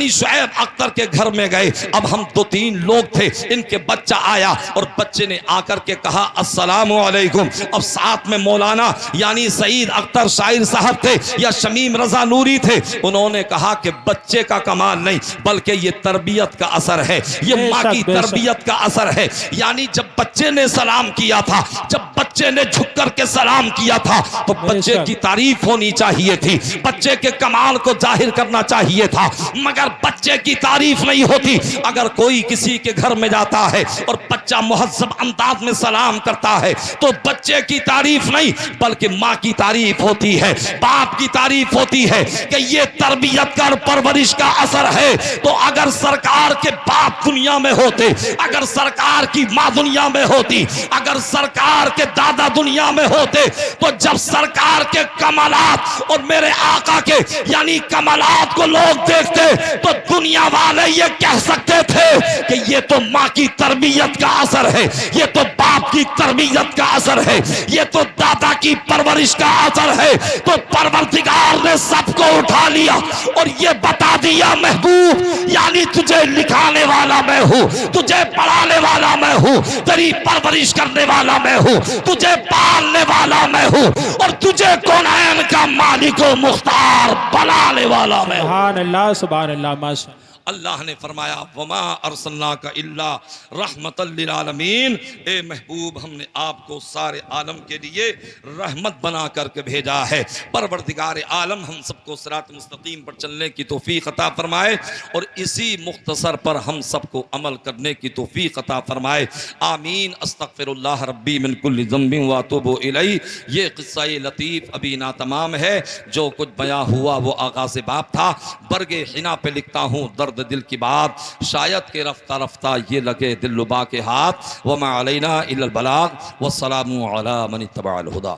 शुएब अख्तर के घर में गए, अब हम 2-3 लोग थे, इनके बच्चा आया और बच्चे ने आकर के कहा अस्सलामु अलैकुम। अब साथ में मौलाना सईद अख्तर शायर साहब थे या शमीम रजा नूरी थे, उन्होंने कहा कि बच्चे का कमाल नहीं बल्कि ये तरबियत का असर है, ये माँ की तरबियत का असर है। यानी जब बच्चे ने सलाम किया था, जब बच्चे ने झुक कर के सलाम किया था तो बच्चे की तारीफ होनी चाहिए थी, बच्चे के कमाल को जाहिर करना चाहिए था, मगर बच्चे की तारीफ नहीं होती। अगर कोई किसी के घर में जाता है और बच्चा मुहज्जब अंदाज में सलाम करता है तो बच्चे की तारीफ नहीं बल्कि माँ की तारीफ होती है, बाप की तारीफ होती है कि ये तरबियत का परवरिश का असर है। तो अगर सरकार के बाप दुनिया में होते, अगर सरकार की माँ दुनिया में होती, अगर सरकार के दादा दुनिया में होते, तो जब सरकार के कमालात और मेरे आका के यानी कमालात को लोग देखते तो दुनिया वाले ये कह सकते थे कि ये तो माँ की तरबियत का असर है, ये तो बाप की तरबियत का असर है, ये तो दादा की परवरिश का असर है। तो परवरदिगार ने सबको उठा लिया और ये बता दिया महबूब यानी तुझे लिखाने वाला मैं हूँ, तुझे पढ़ाने वाला मैं हूँ, तेरी परवरिश करने वाला मैं हूँ, तुझे पालने वाला मैं हूँ और तुझे कौनैन का मालिक व मुख्तार बनाने वाला मैं हूँ। सुभान अल्लाह माशाअल्लाह। अल्लाह ने फरमाया वमा अरसलनाका इल्ला रहमतल लिल आलमीन, ए महबूब हमने आपको सारे आलम के लिए रहमत बना करके भेजा है। परवरदिगार आलम हम सबको सिरात मुस्तकीम पर चलने की तौफीक अता फरमाए और इसी मुख्तसर पर हम सबको अमल करने की तौफीक अता फरमाए। आमीन। अस्तगफिरुल्लाह रब्बी मिन कुल्लि ज़ंबिन व अतूबु इलैहि। ये क़िस्सा लतीफ़ अभी ना तमाम है, जो कुछ बयां हुआ वो आगाज़ बाब था। बरगे हिना पे लिखता हूँ दर्द दिल की बात, शायद के रफ्ता रफ्ता ये लगे दिल लुबा के हाथ। वमा अलैना इल्लल बलाग वस्सलामु अला मन इत्तबअल हुदा।